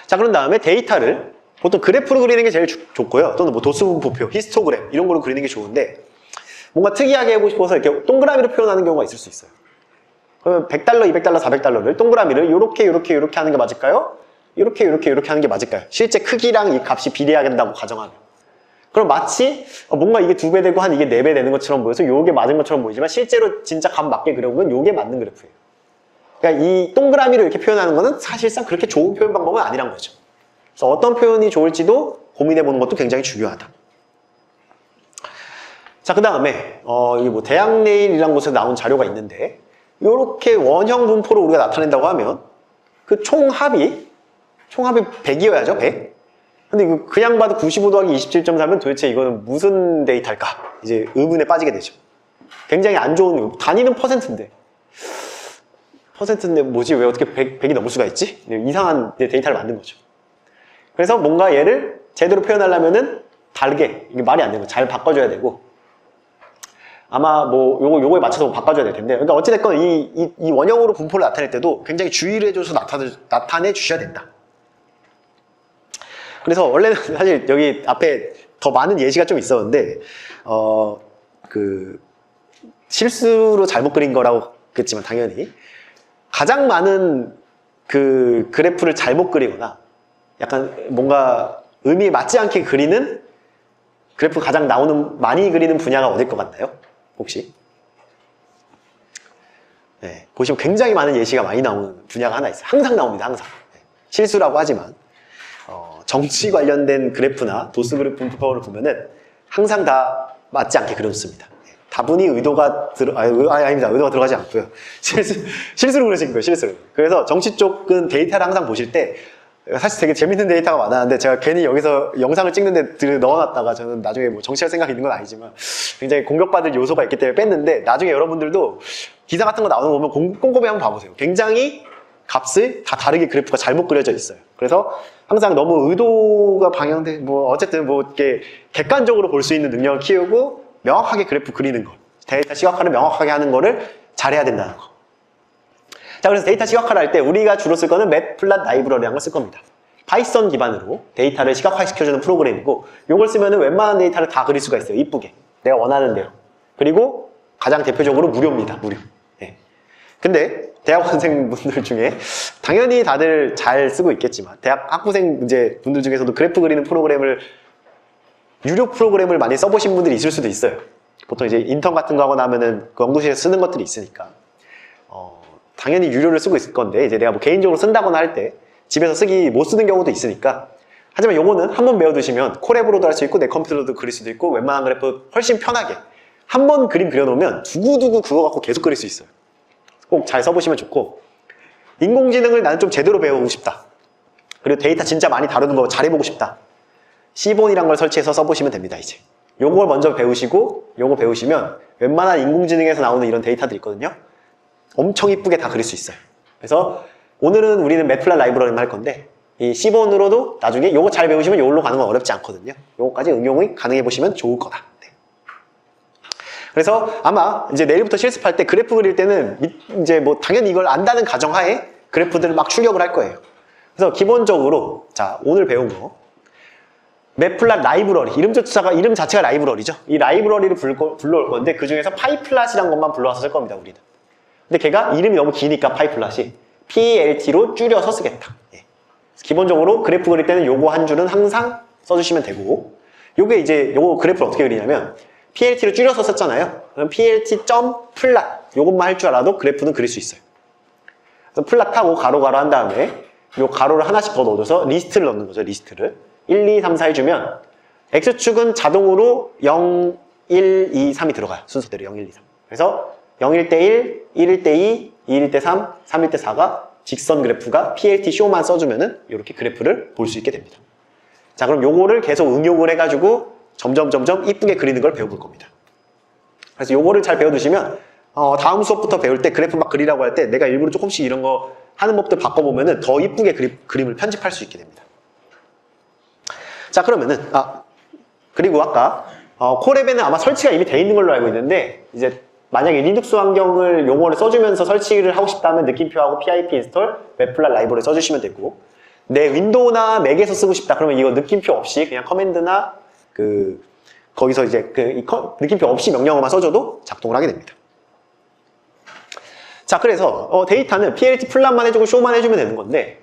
자, 그런 다음에 데이터를 보통 그래프로 그리는 게 제일 좋고요. 또는 뭐 도수분포표, 히스토그램 이런 걸로 그리는 게 좋은데 뭔가 특이하게 하고 싶어서 이렇게 동그라미로 표현하는 경우가 있을 수 있어요. 그러면 100달러, 200달러, 400달러를 동그라미를 요렇게 하는 게 맞을까요? 이렇게 하는 게 맞을까요? 실제 크기랑 이 값이 비례하게 된다고 가정하면. 그럼 마치 뭔가 이게 2배 되고 한 이게 4배 되는 것처럼 보여서 요게 맞은 것처럼 보이지만 실제로 진짜 값 맞게 그려보면 요게 맞는 그래프예요. 그러니까 이 동그라미로 이렇게 표현하는 거는 사실상 그렇게 좋은 표현 방법은 아니란 거죠. 그래서 어떤 표현이 좋을지도 고민해보는 것도 굉장히 중요하다. 자, 그 다음에 이게 뭐 대학내일이라는 곳에서 나온 자료가 있는데 이렇게 원형 분포로 우리가 나타낸다고 하면 그 총합이 100이어야죠, 100. 근데 이거 그냥 봐도 95 더하기 27.4면 도대체 이거는 무슨 데이터일까? 이제 의문에 빠지게 되죠. 굉장히 안 좋은, 단위는 퍼센트인데 뭐지? 왜 어떻게 100이 넘을 수가 있지? 이상한 데이터를 만든 거죠. 그래서 뭔가 얘를 제대로 표현하려면은 다르게, 이게 말이 안 되고 잘 바꿔줘야 되고 아마 뭐 요거에 맞춰서 바꿔줘야 될 텐데 그러니까 어찌됐건 이 원형으로 분포를 나타낼 때도 굉장히 주의를 해줘서 나타내 주셔야 된다. 그래서 원래는 사실 여기 앞에 더 많은 예시가 좀 있었는데 실수로 잘못 그린 거라고 그랬지만 당연히 가장 많은 그 그래프를 잘못 그리거나 약간 뭔가 의미에 맞지 않게 그리는 그래프 가장 많이 그리는 분야가 어딜 것 같나요? 혹시? 네, 보시면 굉장히 많은 예시가 많이 나오는 분야가 하나 있어요. 항상 나옵니다, 항상. 실수라고 하지만 정치 관련된 그래프나 도수 그래프 분포를 보면은 항상 다 맞지 않게 그려졌습니다. 다분히 의도가 아닙니다. 의도가 들어가지 않고요. 실수로 그러신 거예요, 실수로. 그래서 정치 쪽은 데이터를 항상 보실 때 사실 되게 재밌는 데이터가 많았는데 제가 괜히 여기서 영상을 찍는데 넣어놨다가 저는 나중에 뭐 정치할 생각이 있는 건 아니지만 굉장히 공격받을 요소가 있기 때문에 뺐는데 나중에 여러분들도 기사 같은 거 나오는 거 보면 꼼꼼히 한번 봐보세요. 굉장히 값을 다 다르게 그래프가 잘못 그려져 있어요. 그래서 항상 너무 의도가 방향돼 뭐 어쨌든 뭐 이렇게 객관적으로 볼 수 있는 능력을 키우고 명확하게 그래프 그리는 거, 데이터 시각화를 명확하게 하는 거를 잘해야 된다는 거. 자, 그래서 데이터 시각화를 할 때 우리가 주로 쓸 거는 매플랫 라이브러리라는 걸 쓸 겁니다. 파이썬 기반으로 데이터를 시각화시켜주는 프로그램이고 이걸 쓰면 웬만한 데이터를 다 그릴 수가 있어요. 이쁘게. 내가 원하는 대로. 그리고 가장 대표적으로 무료입니다. 무료. 네. 근데 대학원생분들 중에 당연히 다들 잘 쓰고 있겠지만 대학 학부생 이제 분들 중에서도 그래프 그리는 프로그램을 유료 프로그램을 많이 써보신 분들이 있을 수도 있어요. 보통 이제 인턴 같은 거 하거나 하면은 그 연구실에서 쓰는 것들이 있으니까 당연히 유료를 쓰고 있을 건데 이제 내가 뭐 개인적으로 쓴다거나 할 때 집에서 못 쓰는 경우도 있으니까 하지만 요거는 한번 배워두시면 콜앱으로도 할 수 있고 내 컴퓨터로도 그릴 수도 있고 웬만한 그래프 훨씬 편하게 한 번 그림 그려놓으면 두고두고 그거 갖고 계속 그릴 수 있어요. 꼭 잘 써보시면 좋고 인공지능을 나는 좀 제대로 배우고 싶다. 그리고 데이터 진짜 많이 다루는 거 잘해보고 싶다. 시본이란 걸 설치해서 써보시면 됩니다. 이제 요걸 먼저 배우시고 요거 배우시면 웬만한 인공지능에서 나오는 이런 데이터들 있거든요. 엄청 이쁘게 다 그릴 수 있어요. 그래서 오늘은 우리는 매플랫 라이브러리만 할 건데 이 시본으로도 나중에 요거 잘 배우시면 요걸로 가는 건 어렵지 않거든요. 요거까지 응용이 가능해 보시면 좋을 거다. 네. 그래서 아마 이제 내일부터 실습할 때 그래프 그릴 때는 이제 뭐 당연히 이걸 안다는 가정하에 그래프들을 막 출력을 할 거예요. 그래서 기본적으로 자 오늘 배운 거 매플랫 라이브러리 이름 자체가 라이브러리죠. 이 라이브러리를 불러올 건데 그 중에서 파이플랫이란 것만 불러와서 쓸 겁니다. 우리는. 근데 걔가 이름이 너무 기니까 파이플랫이 PLT로 줄여서 쓰겠다. 예. 기본적으로 그래프 그릴 때는 요거 한 줄은 항상 써주시면 되고 요게 이제 요거 그래프를 어떻게 그리냐면 PLT로 줄여서 썼잖아요. 그럼 PLT.플랫 요것만 할 줄 알아도 그래프는 그릴 수 있어요. 그래서 플랫하고 가로 한 다음에 요 가로를 하나씩 더 넣어줘서 리스트를 넣는 거죠. 리스트를 1, 2, 3, 4 해주면 X축은 자동으로 0, 1, 2, 3이 들어가요. 순서대로 0, 1, 2, 3. 그래서 0일 때 1, 1일 때 2, 2일 때 3, 3일 때 4가 직선 그래프가 PLT 쇼만 써주면은 이렇게 그래프를 볼 수 있게 됩니다. 자, 그럼 요거를 계속 응용을 해가지고 점점 이쁘게 그리는 걸 배워볼 겁니다. 그래서 요거를 잘 배워두시면 다음 수업부터 배울 때 그래프 막 그리라고 할 때 내가 일부러 조금씩 이런 거 하는 법들 바꿔보면은 더 이쁘게 그림을 편집할 수 있게 됩니다. 자, 그러면은 그리고 아까 콜앱에는 아마 설치가 이미 돼 있는 걸로 알고 있는데 이제 만약에 리눅스 환경을 용어를 써주면서 설치를 하고 싶다면 느낌표하고 pip 인스톨 매플랫 라이브러리 써주시면 되고 내 윈도우나 맥에서 쓰고 싶다 그러면 이거 느낌표 없이 그냥 커맨드나 거기서 이제 느낌표 없이 명령어만 써줘도 작동을 하게 됩니다. 자, 그래서 데이터는 PLT 플랫만 해주고 쇼만 해주면 되는 건데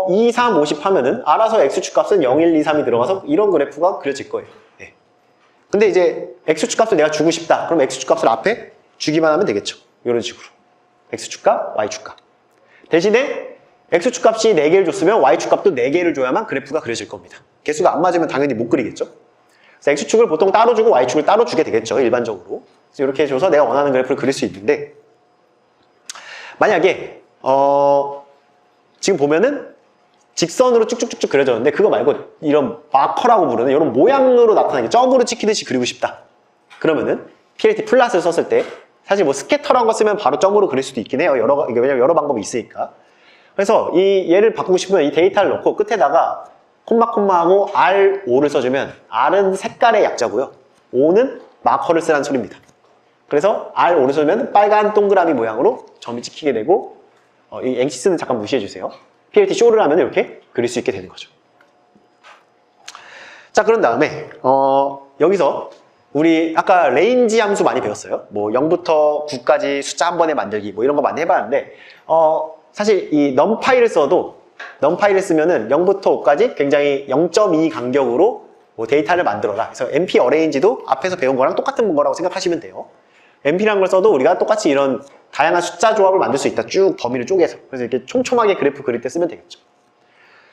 2, 3, 50 하면은 알아서 X축 값은 0, 1, 2, 3이 들어가서 이런 그래프가 그려질 거예요. 네. 근데 이제 X축 값을 내가 주고 싶다. 그럼 X축 값을 앞에 주기만 하면 되겠죠. 이런 식으로. X축 값, Y축 값. 대신에 X축 값이 4개를 줬으면 Y축 값도 4개를 줘야만 그래프가 그려질 겁니다. 개수가 안 맞으면 당연히 못 그리겠죠. 그래서 X축을 보통 따로 주고 Y축을 따로 주게 되겠죠. 일반적으로. 그래서 이렇게 해줘서 내가 원하는 그래프를 그릴 수 있는데 만약에 지금 보면은 직선으로 쭉쭉쭉쭉 그려졌는데 그거 말고 이런 마커라고 부르는 이런 모양으로 나타나게 점으로 찍히듯이 그리고 싶다. 그러면은 PLT 플랫을 썼을 때 사실 뭐 스캐터라는 거 쓰면 바로 점으로 그릴 수도 있긴 해요. 왜냐면 여러 방법이 있으니까. 그래서 이 얘를 바꾸고 싶으면 이 데이터를 넣고 끝에다가 콤마하고 R5를 써주면 R은 색깔의 약자고요. 5는 마커를 쓰라는 소리입니다. 그래서 R5를 써주면 빨간 동그라미 모양으로 점이 찍히게 되고 이 앵시스는 잠깐 무시해주세요. PLT 쇼를 하면 이렇게 그릴 수 있게 되는 거죠. 자, 그런 다음에 여기서 우리 아까 레인지 함수 많이 배웠어요. 뭐 0부터 9까지 숫자 한 번에 만들기 뭐 이런 거 많이 해봤는데 사실 이 num파이를 쓰면은 0부터 5까지 굉장히 0.2 간격으로 뭐 데이터를 만들어라. 그래서 np 어레인지도 앞에서 배운 거랑 똑같은 거라고 생각하시면 돼요. np라는 걸 써도 우리가 똑같이 이런 다양한 숫자 조합을 만들 수 있다. 쭉 범위를 쪼개서. 그래서 이렇게 촘촘하게 그래프 그릴 때 쓰면 되겠죠.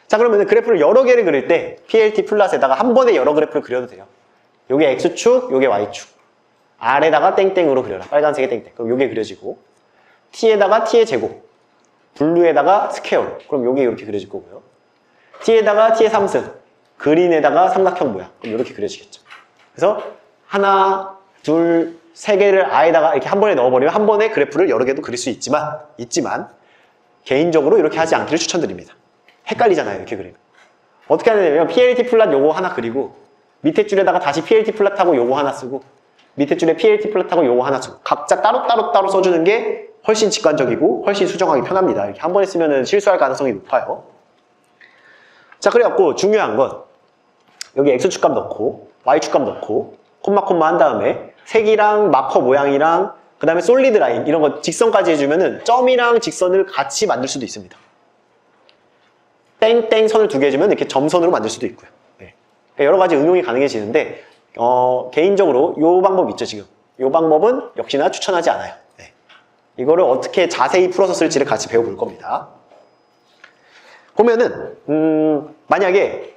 자, 그러면 그래프를 여러 개를 그릴 때 PLT 플랫에다가 한 번에 여러 그래프를 그려도 돼요. 요게 X축, 요게 Y축. R에다가 땡땡으로 그려라. 빨간색의 땡땡. 그럼 요게 그려지고 T에다가 T의 제곱. 블루에다가 스퀘어로. 그럼 요게 이렇게 그려질 거고요. t에다가 t의 3승, 그린에다가 삼각형 모양. 그럼 이렇게 그려지겠죠. 그래서 하나, 둘, 세 개를 아에다가 이렇게 한 번에 넣어버리면 한 번에 그래프를 여러 개도 그릴 수 있지만 개인적으로 이렇게 하지 않기를 추천드립니다. 헷갈리잖아요, 이렇게 그리면. 어떻게 하냐면 PLT 플랫 요거 하나 그리고 밑에 줄에다가 다시 PLT 플랫하고 요거 하나 쓰고 밑에 줄에 PLT 플랫하고 요거 하나 쓰고 각자 따로 써주는 게 훨씬 직관적이고 훨씬 수정하기 편합니다. 이렇게 한 번에 쓰면 실수할 가능성이 높아요. 자, 그래갖고 중요한 건 여기 X축값 넣고 Y축값 넣고 콤마 한 다음에 색이랑 마커 모양이랑 그 다음에 솔리드 라인 이런 거 직선까지 해주면은 점이랑 직선을 같이 만들 수도 있습니다. 땡땡 선을 두 개 해주면 이렇게 점선으로 만들 수도 있고요. 네. 그러니까 여러 가지 응용이 가능해지는데 개인적으로 이 방법 있죠 지금. 이 방법은 역시나 추천하지 않아요. 네. 이거를 어떻게 자세히 풀어서 쓸지를 같이 배워볼 겁니다. 보면은 만약에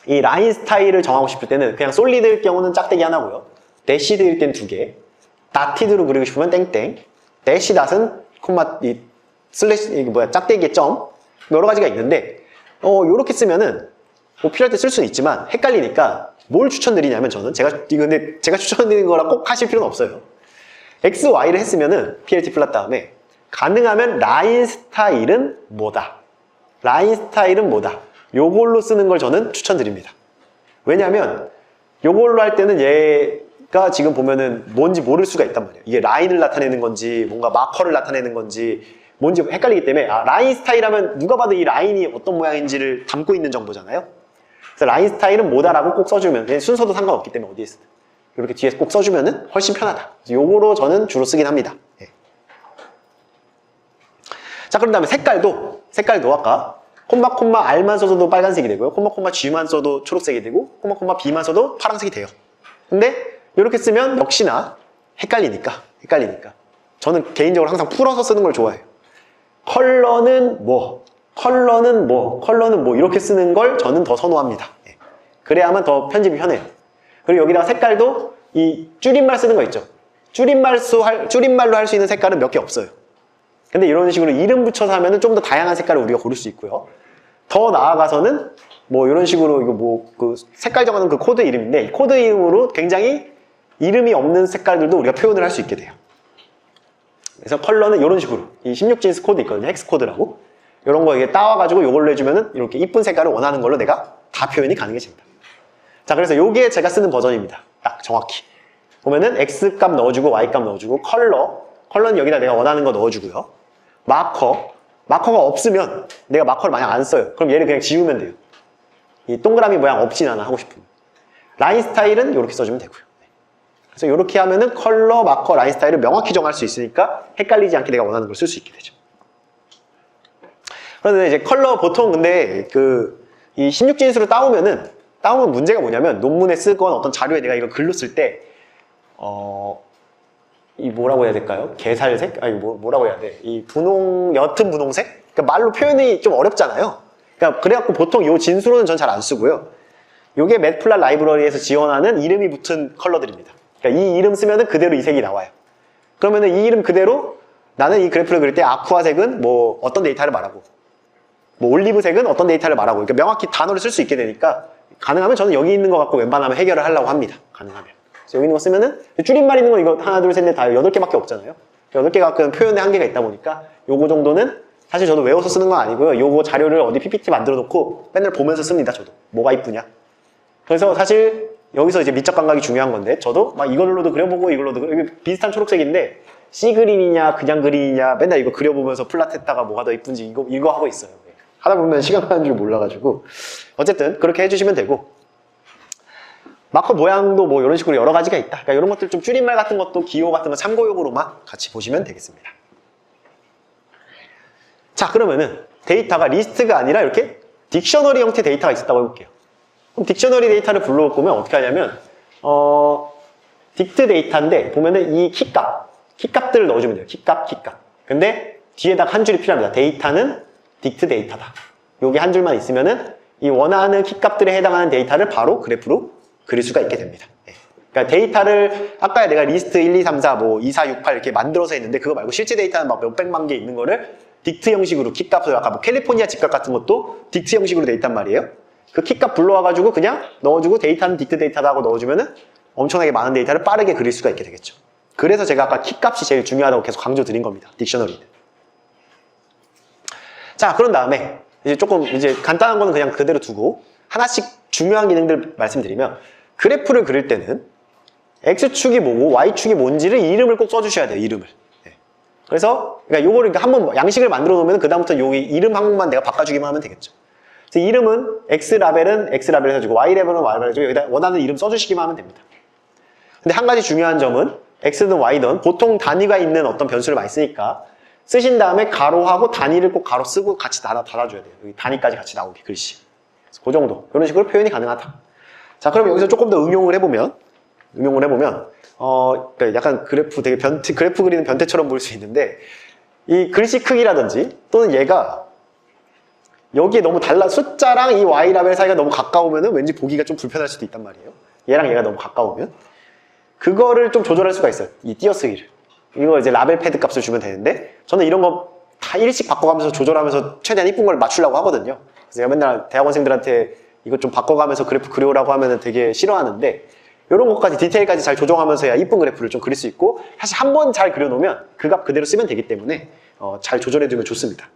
이 라인 스타일을 정하고 싶을 때는 그냥 솔리드일 경우는 짝대기 하나고요. 대시드일 땐 두 개, 다티드로 그리고 싶으면 땡땡, 대시닷은 콤마 이 슬래시 이게 뭐야 짝대기의 점 여러 가지가 있는데 요렇게 쓰면은 뭐 필요할 때 쓸 수는 있지만 헷갈리니까 뭘 추천드리냐면 저는 근데 제가 추천드리는 거라 꼭 하실 필요는 없어요. X, Y를 했으면은 PLT 플랫 다음에 가능하면 라인 스타일은 뭐다? 라인 스타일은 뭐다? 요걸로 쓰는 걸 저는 추천드립니다. 왜냐면 요걸로 할 때는 얘가 지금 보면은 뭔지 모를 수가 있단 말이에요. 이게 라인을 나타내는 건지 뭔가 마커를 나타내는 건지 뭔지 헷갈리기 때문에 라인 스타일 하면 누가 봐도 이 라인이 어떤 모양인지를 담고 있는 정보잖아요. 그래서 라인 스타일은 뭐다라고 꼭 써주면 순서도 상관없기 때문에 어디에 쓰든 이렇게 뒤에서 꼭 써주면은 훨씬 편하다. 그래서 요거로 저는 주로 쓰긴 합니다. 예. 자, 그런 다음에 색깔도 아까 콤마 R만 써도 빨간색이 되고요. 콤마 G만 써도 초록색이 되고 콤마 B만 써도 파란색이 돼요. 근데 이렇게 쓰면 역시나 헷갈리니까 저는 개인적으로 항상 풀어서 쓰는 걸 좋아해요. 컬러는 뭐 이렇게 쓰는 걸 저는 더 선호합니다. 예. 그래야만 더 편집이 편해요. 그리고 여기다가 색깔도 이 줄임말 쓰는 거 있죠. 줄임말로 할 수 있는 색깔은 몇 개 없어요. 근데 이런 식으로 이름 붙여서 하면은 좀 더 다양한 색깔을 우리가 고를 수 있고요. 더 나아가서는 뭐 이런 식으로 이거 뭐 그 색깔 정하는 그 코드 이름인데 이 코드 이름으로 굉장히 이름이 없는 색깔들도 우리가 표현을 할 수 있게 돼요. 그래서 컬러는 이런 식으로 이 16진스 코드 있거든요. 헥스 코드라고. 이런 거 이게 따와가지고 이걸로 해주면은 이렇게 이쁜 색깔을 원하는 걸로 내가 다 표현이 가능해집니다. 자, 그래서 요게 제가 쓰는 버전입니다. 딱 정확히. 보면은 X 값 넣어주고 Y 값 넣어주고 컬러는 여기다 내가 원하는 거 넣어주고요. 마커가 없으면 내가 마커를 만약 안 써요. 그럼 얘를 그냥 지우면 돼요. 이 동그라미 모양 없진 않아 하고 싶으면. 라인 스타일은 이렇게 써주면 되고요. 그래서 이렇게 하면은 컬러, 마커, 라인 스타일을 명확히 정할 수 있으니까 헷갈리지 않게 내가 원하는 걸 쓸 수 있게 되죠. 그런데 이제 컬러 보통 근데 이 16진수로 따오면 문제가 뭐냐면 논문에 쓰건 어떤 자료에 내가 이거 글로 쓸 때 이 뭐라고 해야 될까요? 게살색? 아니 뭐라고 해야 돼? 이 옅은 분홍색? 그러니까 말로 표현이 좀 어렵잖아요. 그러니까 그래갖고 보통 이 진수로는 전 잘 안 쓰고요. 요게 매트플랫 라이브러리에서 지원하는 이름이 붙은 컬러들입니다. 그러니까 이 이름 쓰면은 그대로 이 색이 나와요. 그러면은 이 이름 그대로 나는 이 그래프를 그릴 때 아쿠아색은 뭐 어떤 데이터를 말하고 뭐 올리브색은 어떤 데이터를 말하고 그러니까 명확히 단어를 쓸 수 있게 되니까 가능하면 저는 여기 있는 거 갖고 웬만하면 해결을 하려고 합니다. 가능하면. 그래서 여기 있는 거 쓰면은 줄임말 있는 거 이거 하나 둘 셋 넷 다 8개밖에 없잖아요. 8개가 그 표현의 한계가 있다 보니까 요거 정도는 사실 저도 외워서 쓰는 건 아니고요. 요거 자료를 어디 PPT 만들어 놓고 맨날 보면서 씁니다. 저도. 뭐가 이쁘냐. 그래서 사실 여기서 이제 미적 감각이 중요한 건데 저도 막 이걸로도 그려보고 이걸로도 비슷한 초록색인데 C 그린이냐 그냥 그린이냐 맨날 이거 그려보면서 플랫했다가 뭐가 더 이쁜지 이거 하고 있어요. 하다 보면 시간 가는 줄 몰라가지고 어쨌든 그렇게 해주시면 되고 마커 모양도 뭐 이런 식으로 여러 가지가 있다. 그러니까 이런 것들 좀 줄임말 같은 것도 기호 같은 거 참고용으로만 같이 보시면 되겠습니다. 자, 그러면은 데이터가 리스트가 아니라 이렇게 딕셔너리 형태 데이터가 있었다고 해볼게요. 그럼 딕셔너리 데이터를 불러올 거면 어떻게 하냐면 딕트 데이터인데 보면은 이 키값들을 넣어주면 돼요. 키값. 근데 뒤에다가 한 줄이 필요합니다. 데이터는 딕트 데이터다. 요게 한 줄만 있으면은 이 원하는 키값들에 해당하는 데이터를 바로 그래프로 그릴 수가 있게 됩니다. 네. 그러니까 데이터를 아까 내가 리스트 1, 2, 3, 4, 뭐 2, 4, 6, 8 이렇게 만들어서 했는데 그거 말고 실제 데이터는 막 몇백만 개 있는 거를 딕트 형식으로 키값을 아까 뭐 캘리포니아 집값 같은 것도 딕트 형식으로 돼 있단 말이에요. 그 키값 불러와가지고 그냥 넣어주고 데이터는 딕트 데이터다 하고 넣어주면은 엄청나게 많은 데이터를 빠르게 그릴 수가 있게 되겠죠. 그래서 제가 아까 키값이 제일 중요하다고 계속 강조 드린 겁니다. 딕셔너리는. 자, 그런 다음에 이제 조금 이제 간단한 거는 그냥 그대로 두고 하나씩 중요한 기능들 말씀드리면 그래프를 그릴 때는 X축이 뭐고 Y축이 뭔지를 이름을 꼭 써주셔야 돼요. 이름을. 네. 그래서 그러니까 요거를 한번 양식을 만들어 놓으면 그 다음부터 요 이름 항목만 내가 바꿔주기만 하면 되겠죠. 그래서 이름은 X라벨은 X라벨 해주고 Y라벨은 Y라벨 해주고 여기다 원하는 이름 써주시기만 하면 됩니다. 근데 한 가지 중요한 점은 X든 Y든 보통 단위가 있는 어떤 변수를 많이 쓰니까 쓰신 다음에 가로하고 단위를 꼭 가로 쓰고 같이 달아줘야 돼요. 여기 단위까지 같이 나오게 글씨. 그래서 그 정도. 이런 식으로 표현이 가능하다. 자, 그럼 여기서 조금 더 응용을 해보면 그러니까 약간 그래프 되게 그래프 그리는 변태처럼 보일 수 있는데 이 글씨 크기라든지 또는 얘가 여기에 너무 숫자랑 이 Y라벨 사이가 너무 가까우면은 왠지 보기가 좀 불편할 수도 있단 말이에요. 얘랑 얘가 너무 가까우면. 그거를 좀 조절할 수가 있어요. 이 띄어쓰기를. 이거 이제 라벨 패드 값을 주면 되는데 저는 이런 거 다 일씩 바꿔가면서 조절하면서 최대한 이쁜 걸 맞추려고 하거든요. 그래서 제가 맨날 대학원생들한테 이거 좀 바꿔가면서 그래프 그려오라고 하면 되게 싫어하는데 이런 것까지 디테일까지 잘 조정하면서 해야 이쁜 그래프를 좀 그릴 수 있고 사실 한 번 잘 그려놓으면 그 값 그대로 쓰면 되기 때문에 잘 조절해두면 좋습니다.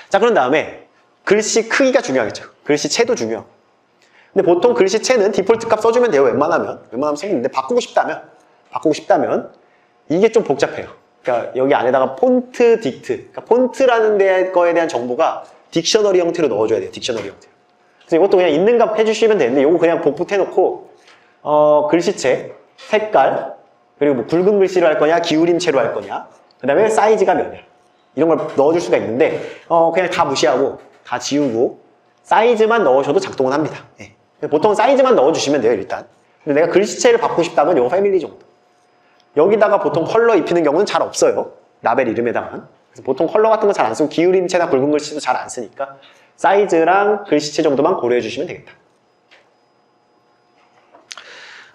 자, 그런 다음에 글씨 크기가 중요하겠죠. 글씨체도 중요하고. 근데 보통 글씨체는 디폴트 값 써주면 돼요. 웬만하면 써주는데 바꾸고 싶다면 이게 좀 복잡해요. 그러니까 여기 안에다가 폰트 딕트, 그러니까 폰트라는 거에 대한 정보가 딕셔너리 형태로 넣어줘야 돼요. 딕셔너리 형태로. 그래서 이것도 그냥 있는 값 해주시면 되는데 이거 그냥 복붙해놓고 글씨체, 색깔, 그리고 뭐 굵은 글씨로 할 거냐, 기울임체로 할 거냐, 그 다음에 사이즈가 몇이냐 이런 걸 넣어줄 수가 있는데 그냥 다 무시하고 다 지우고 사이즈만 넣으셔도 작동은 합니다. 네. 보통 사이즈만 넣어주시면 돼요. 일단. 근데 내가 글씨체를 바꾸고 싶다면 요 패밀리 정도. 여기다가 보통 컬러 입히는 경우는 잘 없어요. 라벨 이름에다만. 그래서 보통 컬러 같은 거 잘 안 쓰고 기울임체나 굵은 글씨도 잘 안 쓰니까 사이즈랑 글씨체 정도만 고려해 주시면 되겠다.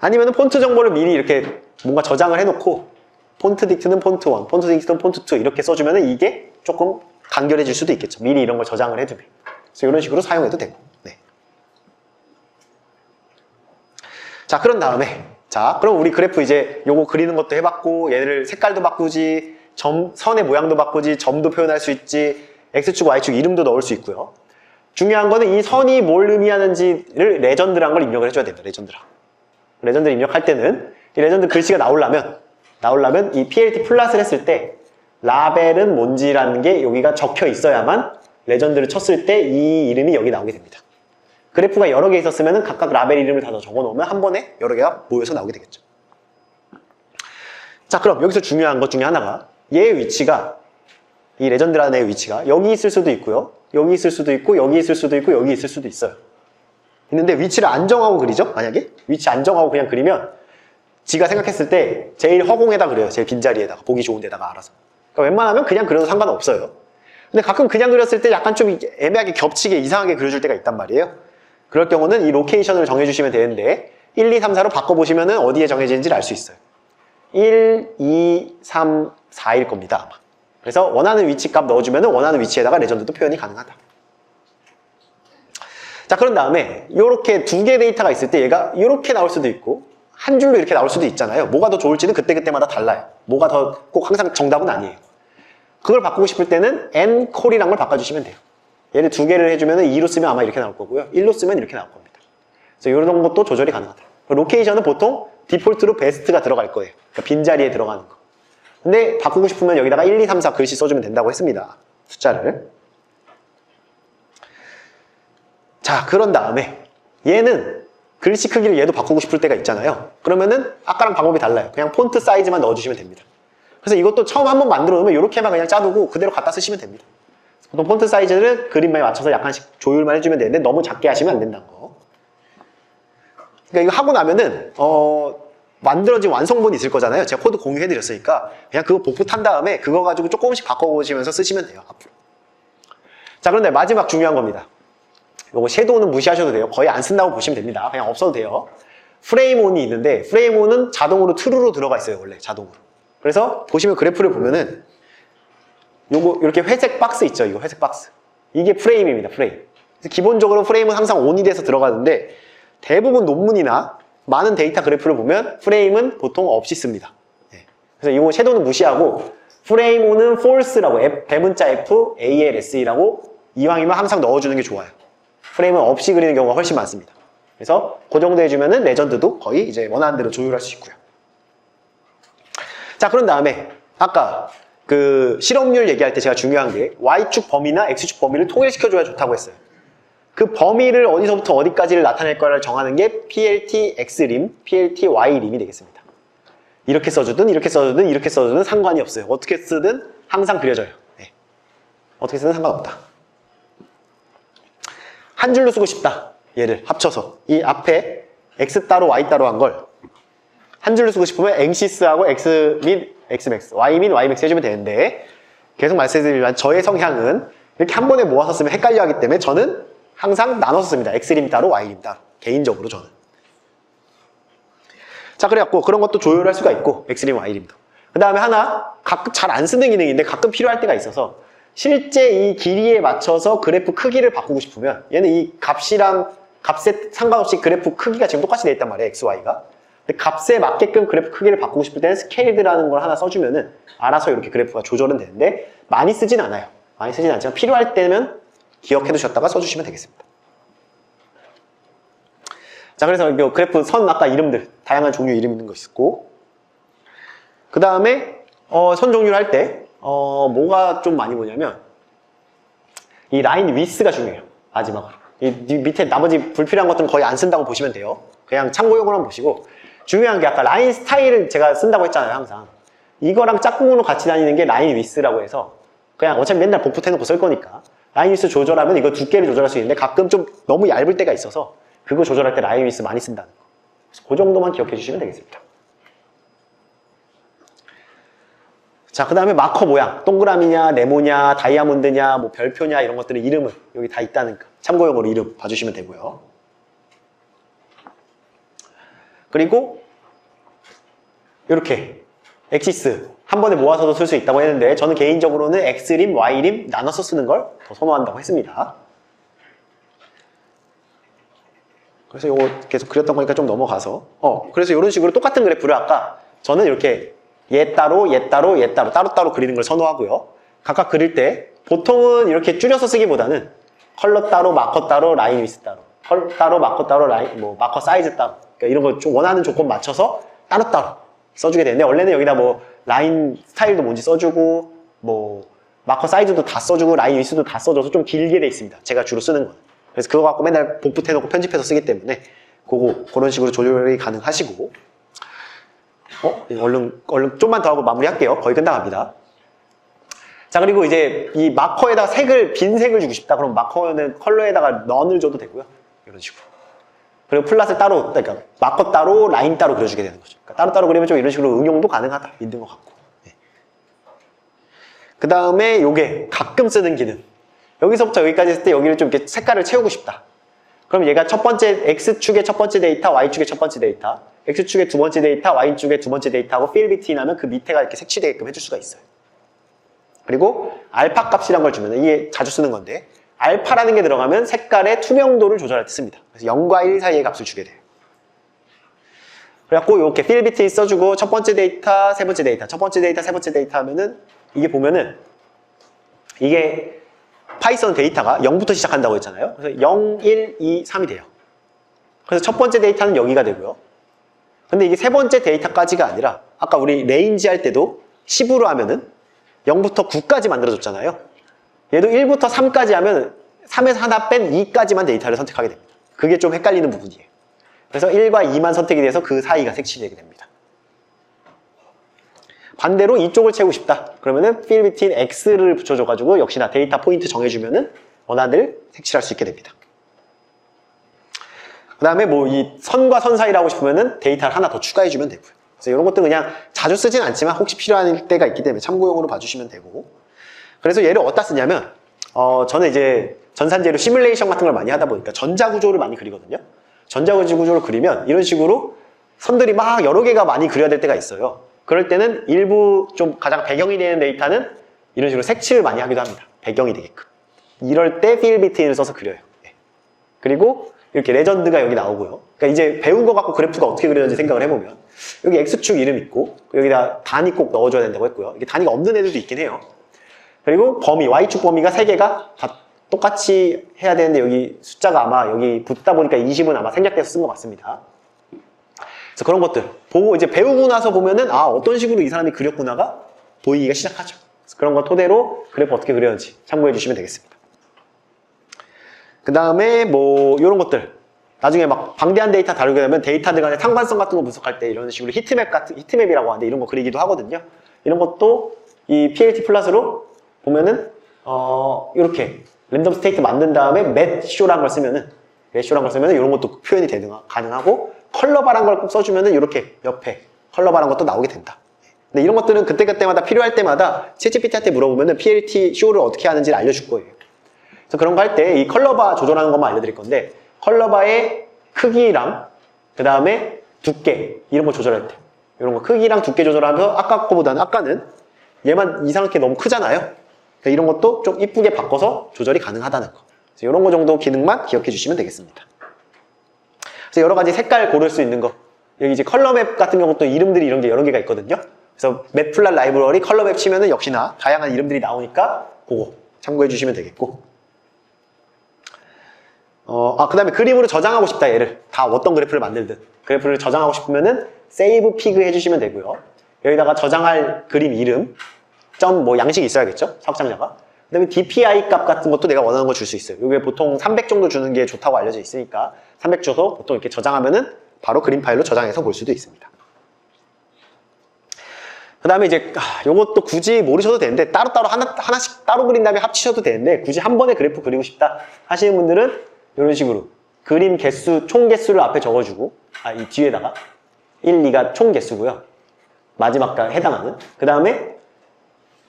아니면 폰트 정보를 미리 이렇게 뭔가 저장을 해놓고 폰트 딕트는 폰트 1, 폰트 딕트는 폰트 2 이렇게 써주면 이게 조금 간결해질 수도 있겠죠. 미리 이런 걸 저장을 해두면. 그래서 이런 식으로 사용해도 되고. 네. 자, 그런 다음에 그럼 우리 그래프 이제 요거 그리는 것도 해봤고 얘를 색깔도 바꾸지, 선의 모양도 바꾸지, 점도 표현할 수 있지, X축, Y축 이름도 넣을 수 있고요. 중요한 거는 이 선이 뭘 의미하는지를 레전드라는 걸 입력을 해줘야 됩니다. 레전드를 입력할 때는 이 레전드 글씨가 나오려면 이 PLT 플랫을 했을 때 라벨은 뭔지라는 게 여기가 적혀 있어야만 레전드를 쳤을 때 이 이름이 여기 나오게 됩니다. 그래프가 여러 개 있었으면 각각 라벨 이름을 다 적어 놓으면 한 번에 여러 개가 모여서 나오게 되겠죠. 자, 그럼 여기서 중요한 것 중에 하나가 얘의 위치가, 이 레전드라는 애의 위치가 여기 있을 수도 있고요, 여기 있을 수도 있고, 여기 있을 수도 있고, 여기 있을 수도 있어요. 있는데 위치를 안 정하고 그리죠? 만약에 위치 안 정하고 그냥 그리면 지가 생각했을 때 제일 허공에다 그려요. 제일 빈자리에다가, 보기 좋은 데다가 알아서. 그러니까 웬만하면 그냥 그려도 상관없어요. 근데 가끔 그냥 그렸을 때 약간 좀 애매하게 겹치게 이상하게 그려줄 때가 있단 말이에요. 그럴 경우는 이 로케이션을 정해주시면 되는데 1, 2, 3, 4로 바꿔보시면 어디에 정해지는지를 알 수 있어요. 1, 2, 3, 4일 겁니다, 아마. 그래서 원하는 위치 값 넣어주면 원하는 위치에다가 레전드도 표현이 가능하다. 자, 그런 다음에 이렇게 두 개 데이터가 있을 때 얘가 이렇게 나올 수도 있고 한 줄로 이렇게 나올 수도 있잖아요. 뭐가 더 좋을지는 그때그때마다 달라요. 뭐가 더 꼭 항상 정답은 아니에요. 그걸 바꾸고 싶을 때는 ncol이란 걸 바꿔주시면 돼요. 얘를 두 개를 해주면 2로 쓰면 아마 이렇게 나올 거고요. 1로 쓰면 이렇게 나올 겁니다. 그래서 이런 것도 조절이 가능하다. 로케이션은 보통 디폴트로 베스트가 들어갈 거예요. 그러니까 빈자리에 들어가는 거. 근데 바꾸고 싶으면 여기다가 1, 2, 3, 4 글씨 써주면 된다고 했습니다. 숫자를. 자, 그런 다음에 얘는 글씨 크기를 얘도 바꾸고 싶을 때가 있잖아요. 그러면은 아까랑 방법이 달라요. 그냥 폰트 사이즈만 넣어주시면 됩니다. 그래서 이것도 처음 한번 만들어 놓으면 이렇게만 그냥 짜두고 그대로 갖다 쓰시면 됩니다. 보통 폰트 사이즈를 그림에 맞춰서 약간씩 조율만 해주면 되는데 너무 작게 하시면 안 된다는 거. 그러니까 이거 하고 나면은 만들어진 완성본이 있을 거잖아요. 제가 코드 공유해드렸으니까 그냥 그거 복붙한 다음에 그거 가지고 조금씩 바꿔보시면서 쓰시면 돼요, 앞으로. 자, 그런데 마지막 중요한 겁니다. 요거 섀도우는 무시하셔도 돼요. 거의 안 쓴다고 보시면 됩니다. 그냥 없어도 돼요. 프레임온이 있는데 프레임온은 자동으로 true로 들어가 있어요. 원래 자동으로. 그래서 보시면 그래프를 보면은 요거 이렇게 회색 박스 있죠. 이거 회색 박스. 이게 프레임입니다. 프레임. 그래서 기본적으로 프레임은 항상 ON이 돼서 들어가는데 대부분 논문이나 많은 데이터 그래프를 보면 프레임은 보통 없이 씁니다. 네. 그래서 이거 섀도우는 무시하고 프레임 ON은 false라고 대문자 F, ALSE라고 이왕이면 항상 넣어주는 게 좋아요. 프레임은 없이 그리는 경우가 훨씬 많습니다. 그래서 그 정도 해주면은 레전드도 거의 이제 원하는 대로 조율할 수 있고요. 자, 그런 다음에 아까 그 실업률 얘기할 때 제가 중요한 게 Y축 범위나 X축 범위를 통일시켜줘야 좋다고 했어요. 그 범위를 어디서부터 어디까지를 나타낼 거를 정하는 게 PLT X림, PLT Y림이 되겠습니다. 이렇게 써주든 이렇게 써주든 이렇게 써주든 상관이 없어요. 어떻게 쓰든 항상 그려져요. 네. 어떻게 쓰든 상관없다. 한 줄로 쓰고 싶다. 얘를 합쳐서 이 앞에 X 따로 Y 따로 한 걸 한 줄로 쓰고 싶으면 앵시스하고 X 민 Xmax, Y 민 Ymax 해주면 되는데 계속 말씀드리지만 저의 성향은 이렇게 한 번에 모아서 쓰면 헷갈려 하기 때문에 저는 항상 나눠서 씁니다. X림 따로 Y림 따로. 개인적으로 저는. 자, 그래갖고 그런 것도 조율할 수가 있고 X림, Y림도. 그 다음에 하나 가끔 잘 안 쓰는 기능인데 가끔 필요할 때가 있어서 실제 이 길이에 맞춰서 그래프 크기를 바꾸고 싶으면 얘는 이 값이랑 값에 상관없이 그래프 크기가 지금 똑같이 돼 있단 말이에요. X, Y가. 근데 값에 맞게끔 그래프 크기를 바꾸고 싶을 때는 스케일드라는 걸 하나 써주면은 알아서 이렇게 그래프가 조절은 되는데 많이 쓰진 않아요. 많이 쓰진 않지만 필요할 때면 기억해 두셨다가 써주시면 되겠습니다. 자, 그래서 이 그래프 선 아까 이름들 다양한 종류 이름 있는 거 있고 그 다음에 선 종류를 할 때 뭐가 좀 많이 보냐면 이 라인 위스가 중요해요. 마지막으로 이 밑에 나머지 불필요한 것들은 거의 안 쓴다고 보시면 돼요. 그냥 참고용으로만 보시고 중요한 게 아까 라인 스타일을 제가 쓴다고 했잖아요. 항상 이거랑 짝꿍으로 같이 다니는 게 라인 위스라고 해서 그냥 어차피 맨날 복붙 해놓고 쓸 거니까 라인 위스 조절하면 이거 두께를 조절할 수 있는데 가끔 좀 너무 얇을 때가 있어서 그거 조절할 때 라인 위스 많이 쓴다는 거. 그래서 그 정도만 기억해 주시면 되겠습니다. 자, 그 다음에 마커 모양. 동그라미냐, 네모냐, 다이아몬드냐, 뭐 별표냐 이런 것들의 이름은 여기 다 있다는 거. 참고용으로 이름 봐주시면 되고요. 그리고 이렇게 엑시스 한 번에 모아서도 쓸 수 있다고 했는데 저는 개인적으로는 X림, Y림 나눠서 쓰는 걸 더 선호한다고 했습니다. 그래서 이거 계속 그렸던 거니까 좀 넘어가서 그래서 이런 식으로 똑같은 그래프를 아까 저는 이렇게 얘 따로 얘 따로 얘 따로 따로따로 그리는 걸 선호하고요. 각각 그릴 때 보통은 이렇게 줄여서 쓰기보다는 컬러 따로 마커 따로 라인 위스 따로 컬러 따로 마커 따로 라인 뭐 마커 사이즈 따로 그러니까 이런 거 좀 원하는 조건 맞춰서 따로따로 써주게 되는데 원래는 여기다 뭐 라인 스타일도 뭔지 써주고 뭐 마커 사이즈도 다 써주고 라인 위스도 다 써줘서 좀 길게 돼 있습니다. 제가 주로 쓰는 거는. 그래서 그거 갖고 맨날 복붙해놓고 편집해서 쓰기 때문에 그런 식으로 조절이 가능하시고 얼른 좀만 더 하고 마무리할게요. 거의 끝나갑니다. 자, 그리고 이제 이 마커에다가 빈 색을 주고 싶다. 그럼 마커는 컬러에다가 넌을 줘도 되고요. 이런 식으로. 그리고 플랫을 따로, 그러니까 마커 따로, 라인 따로 그려주게 되는 거죠. 그러니까 따로따로 그리면 좀 이런 식으로 응용도 가능하다. 있는 것 같고. 네. 그 다음에 요게 가끔 쓰는 기능. 여기서부터 여기까지 했을 때 여기를 좀 이렇게 색깔을 채우고 싶다. 그럼 얘가 첫 번째, X축의 첫 번째 데이터, Y축의 첫 번째 데이터, X축의 두 번째 데이터, Y축의 두 번째 데이터하고 fill between 하면 그 밑에가 이렇게 색칠되게끔 해줄 수가 있어요. 그리고 알파 값이란 걸 주면 이게 자주 쓰는 건데 알파라는 게 들어가면 색깔의 투명도를 조절할 때 씁니다. 그래서 0과 1 사이의 값을 주게 돼요. 그래갖고 이렇게 fill between 써주고 첫 번째 데이터, 세 번째 데이터, 첫 번째 데이터, 세 번째 데이터 하면은 이게 보면은 이게 파이썬 데이터가 0부터 시작한다고 했잖아요. 그래서 0, 1, 2, 3이 돼요. 그래서 첫 번째 데이터는 여기가 되고요. 근데 이게 세 번째 데이터까지가 아니라 아까 우리 레인지 할 때도 10으로 하면은 0부터 9까지 만들어줬잖아요. 얘도 1부터 3까지 하면 3에서 하나 뺀 2까지만 데이터를 선택하게 됩니다. 그게 좀 헷갈리는 부분이에요. 그래서 1과 2만 선택이 돼서 그 사이가 색칠되게 됩니다. 반대로 이쪽을 채우고 싶다. 그러면은 fill between X를 붙여줘가지고 역시나 데이터 포인트 정해주면은 원하는 데를 색칠할 수 있게 됩니다. 그 다음에 뭐 이 선과 선 사이를 하고 싶으면은 데이터를 하나 더 추가해주면 되고요. 그래서 이런 것들 그냥 자주 쓰진 않지만 혹시 필요한 때가 있기 때문에 참고용으로 봐주시면 되고. 그래서 얘를 어디다 쓰냐면 저는 이제 전산재료 시뮬레이션 같은 걸 많이 하다 보니까 전자구조를 많이 그리거든요. 전자구조를 그리면 이런 식으로 선들이 막 여러 개가 많이 그려야 될 때가 있어요. 그럴 때는 일부 좀 가장 배경이 되는 데이터는 이런 식으로 색칠을 많이 하기도 합니다. 배경이 되게끔. 이럴 때 fill between을 써서 그려요. 네. 그리고 이렇게 레전드가 여기 나오고요. 그러니까 이제 배운 거 갖고 그래프가 어떻게 그려는지 생각을 해보면 여기 X축 이름 있고 여기다 단위 꼭 넣어줘야 된다고 했고요. 이게 단위가 없는 애들도 있긴 해요. 그리고 범위, Y축 범위가 3개가 다 똑같이 해야 되는데 여기 숫자가 아마 여기 붙다 보니까 20은 아마 생략돼서 쓴 것 같습니다. 그래서 그런 것들 보고 이제 배우고 나서 보면은 아 어떤 식으로 이 사람이 그렸구나가 보이기가 시작하죠. 그래서 그런 거 토대로 그래프 어떻게 그렸는지 참고해 주시면 되겠습니다. 그 다음에 뭐 이런 것들 나중에 막 방대한 데이터 다루게 되면 데이터들 간의 상관성 같은 거 분석할 때 이런 식으로 히트맵이라고 하는데 이런 거 그리기도 하거든요. 이런 것도 이 PLT 플러스로 보면은 이렇게 랜덤 스테이트 만든 다음에 맷쇼라는 걸 쓰면은 이런 것도 표현이 가능하고 컬러바란 걸 꼭 써주면은 이렇게 옆에 컬러바란 것도 나오게 된다. 근데 이런 것들은 그때그때마다 필요할 때마다 챗GPT한테 물어보면은 PLT 쇼를 어떻게 하는지를 알려줄 거예요. 그래서 그런 거 할 때 이 컬러바 조절하는 것만 알려드릴 건데 컬러바의 크기랑 그 다음에 두께 이런 거 조절할 때 이런 거 크기랑 두께 조절하면서 아까 거보다는 아까는 얘만 이상하게 너무 크잖아요. 그러니까 이런 것도 좀 이쁘게 바꿔서 조절이 가능하다는 거. 그래서 이런 거 정도 기능만 기억해 주시면 되겠습니다. 그래서 여러 가지 색깔 고를 수 있는 거 여기 이제 컬러맵 같은 경우도 이름들이 이런 게 여러 개가 있거든요. 그래서 맵플랫 라이브러리 컬러맵 치면은 역시나 다양한 이름들이 나오니까 그거 참고해 주시면 되겠고 그 다음에 그림으로 저장하고 싶다 얘를 다 어떤 그래프를 만들든 그래프를 저장하고 싶으면은 save pig 해주시면 되고요. 여기다가 저장할 그림 이름 점 뭐 양식이 있어야겠죠 사업장자가. 그 다음에 DPI 값 같은 것도 내가 원하는 거 줄 수 있어요. 이게 보통 300 정도 주는 게 좋다고 알려져 있으니까 300 줘서 보통 이렇게 저장하면은 바로 그림 파일로 저장해서 볼 수도 있습니다. 그 다음에 이제 요것도 굳이 모르셔도 되는데 따로따로 하나씩 따로 그린 다음에 합치셔도 되는데 굳이 한 번에 그래프 그리고 싶다 하시는 분들은 이런 식으로 그림 개수 총 개수를 앞에 적어주고 이 뒤에다가 1, 2가 총 개수고요. 마지막과 해당하는 그 다음에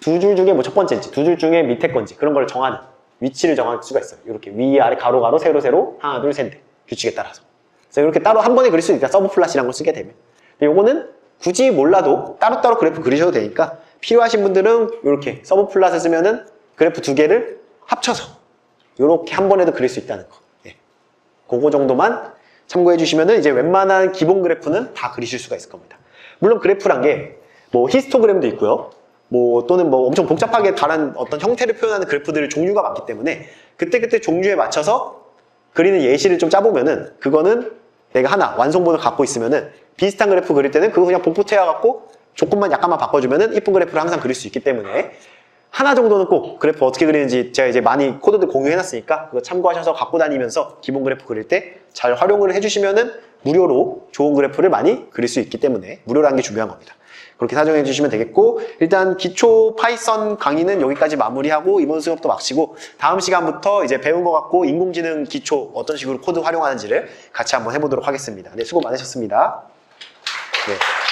두 줄 중에 뭐 첫 번째인지 두 줄 중에 밑에 건지 그런 걸 정하는 위치를 정할 수가 있어요. 이렇게 위, 아래, 가로, 가로, 세로, 세로 하나, 둘, 셋, 넷 규칙에 따라서. 그래서 이렇게 따로 한 번에 그릴 수 있다. 서브 플랫이라는 걸 쓰게 되면. 근데 요거는 굳이 몰라도 따로따로 그래프 그리셔도 되니까 필요하신 분들은 이렇게 서브 플랫을 쓰면은 그래프 두 개를 합쳐서 이렇게 한 번에도 그릴 수 있다는 거. 예. 그거 정도만 참고해 주시면은 이제 웬만한 기본 그래프는 다 그리실 수가 있을 겁니다. 물론 그래프란 게 뭐 히스토그램도 있고요. 뭐 또는 뭐 엄청 복잡하게 다른 어떤 형태를 표현하는 그래프들 종류가 많기 때문에 그때그때 종류에 맞춰서 그리는 예시를 좀 짜보면은 그거는 내가 하나 완성본을 갖고 있으면은 비슷한 그래프 그릴 때는 그거 그냥 복붙해 갖고 조금만 약간만 바꿔주면은 이쁜 그래프를 항상 그릴 수 있기 때문에 하나 정도는 꼭 그래프 어떻게 그리는지 제가 이제 많이 코드들 공유해놨으니까 그거 참고하셔서 갖고 다니면서 기본 그래프 그릴 때 잘 활용을 해주시면은 무료로 좋은 그래프를 많이 그릴 수 있기 때문에 무료라는 게 중요한 겁니다. 그렇게 사정해 주시면 되겠고 일단 기초 파이썬 강의는 여기까지 마무리하고 이번 수업도 마치고 다음 시간부터 이제 배운 거 갖고 인공지능 기초 어떤 식으로 코드 활용하는지를 같이 한번 해보도록 하겠습니다. 네, 수고 많으셨습니다. 네.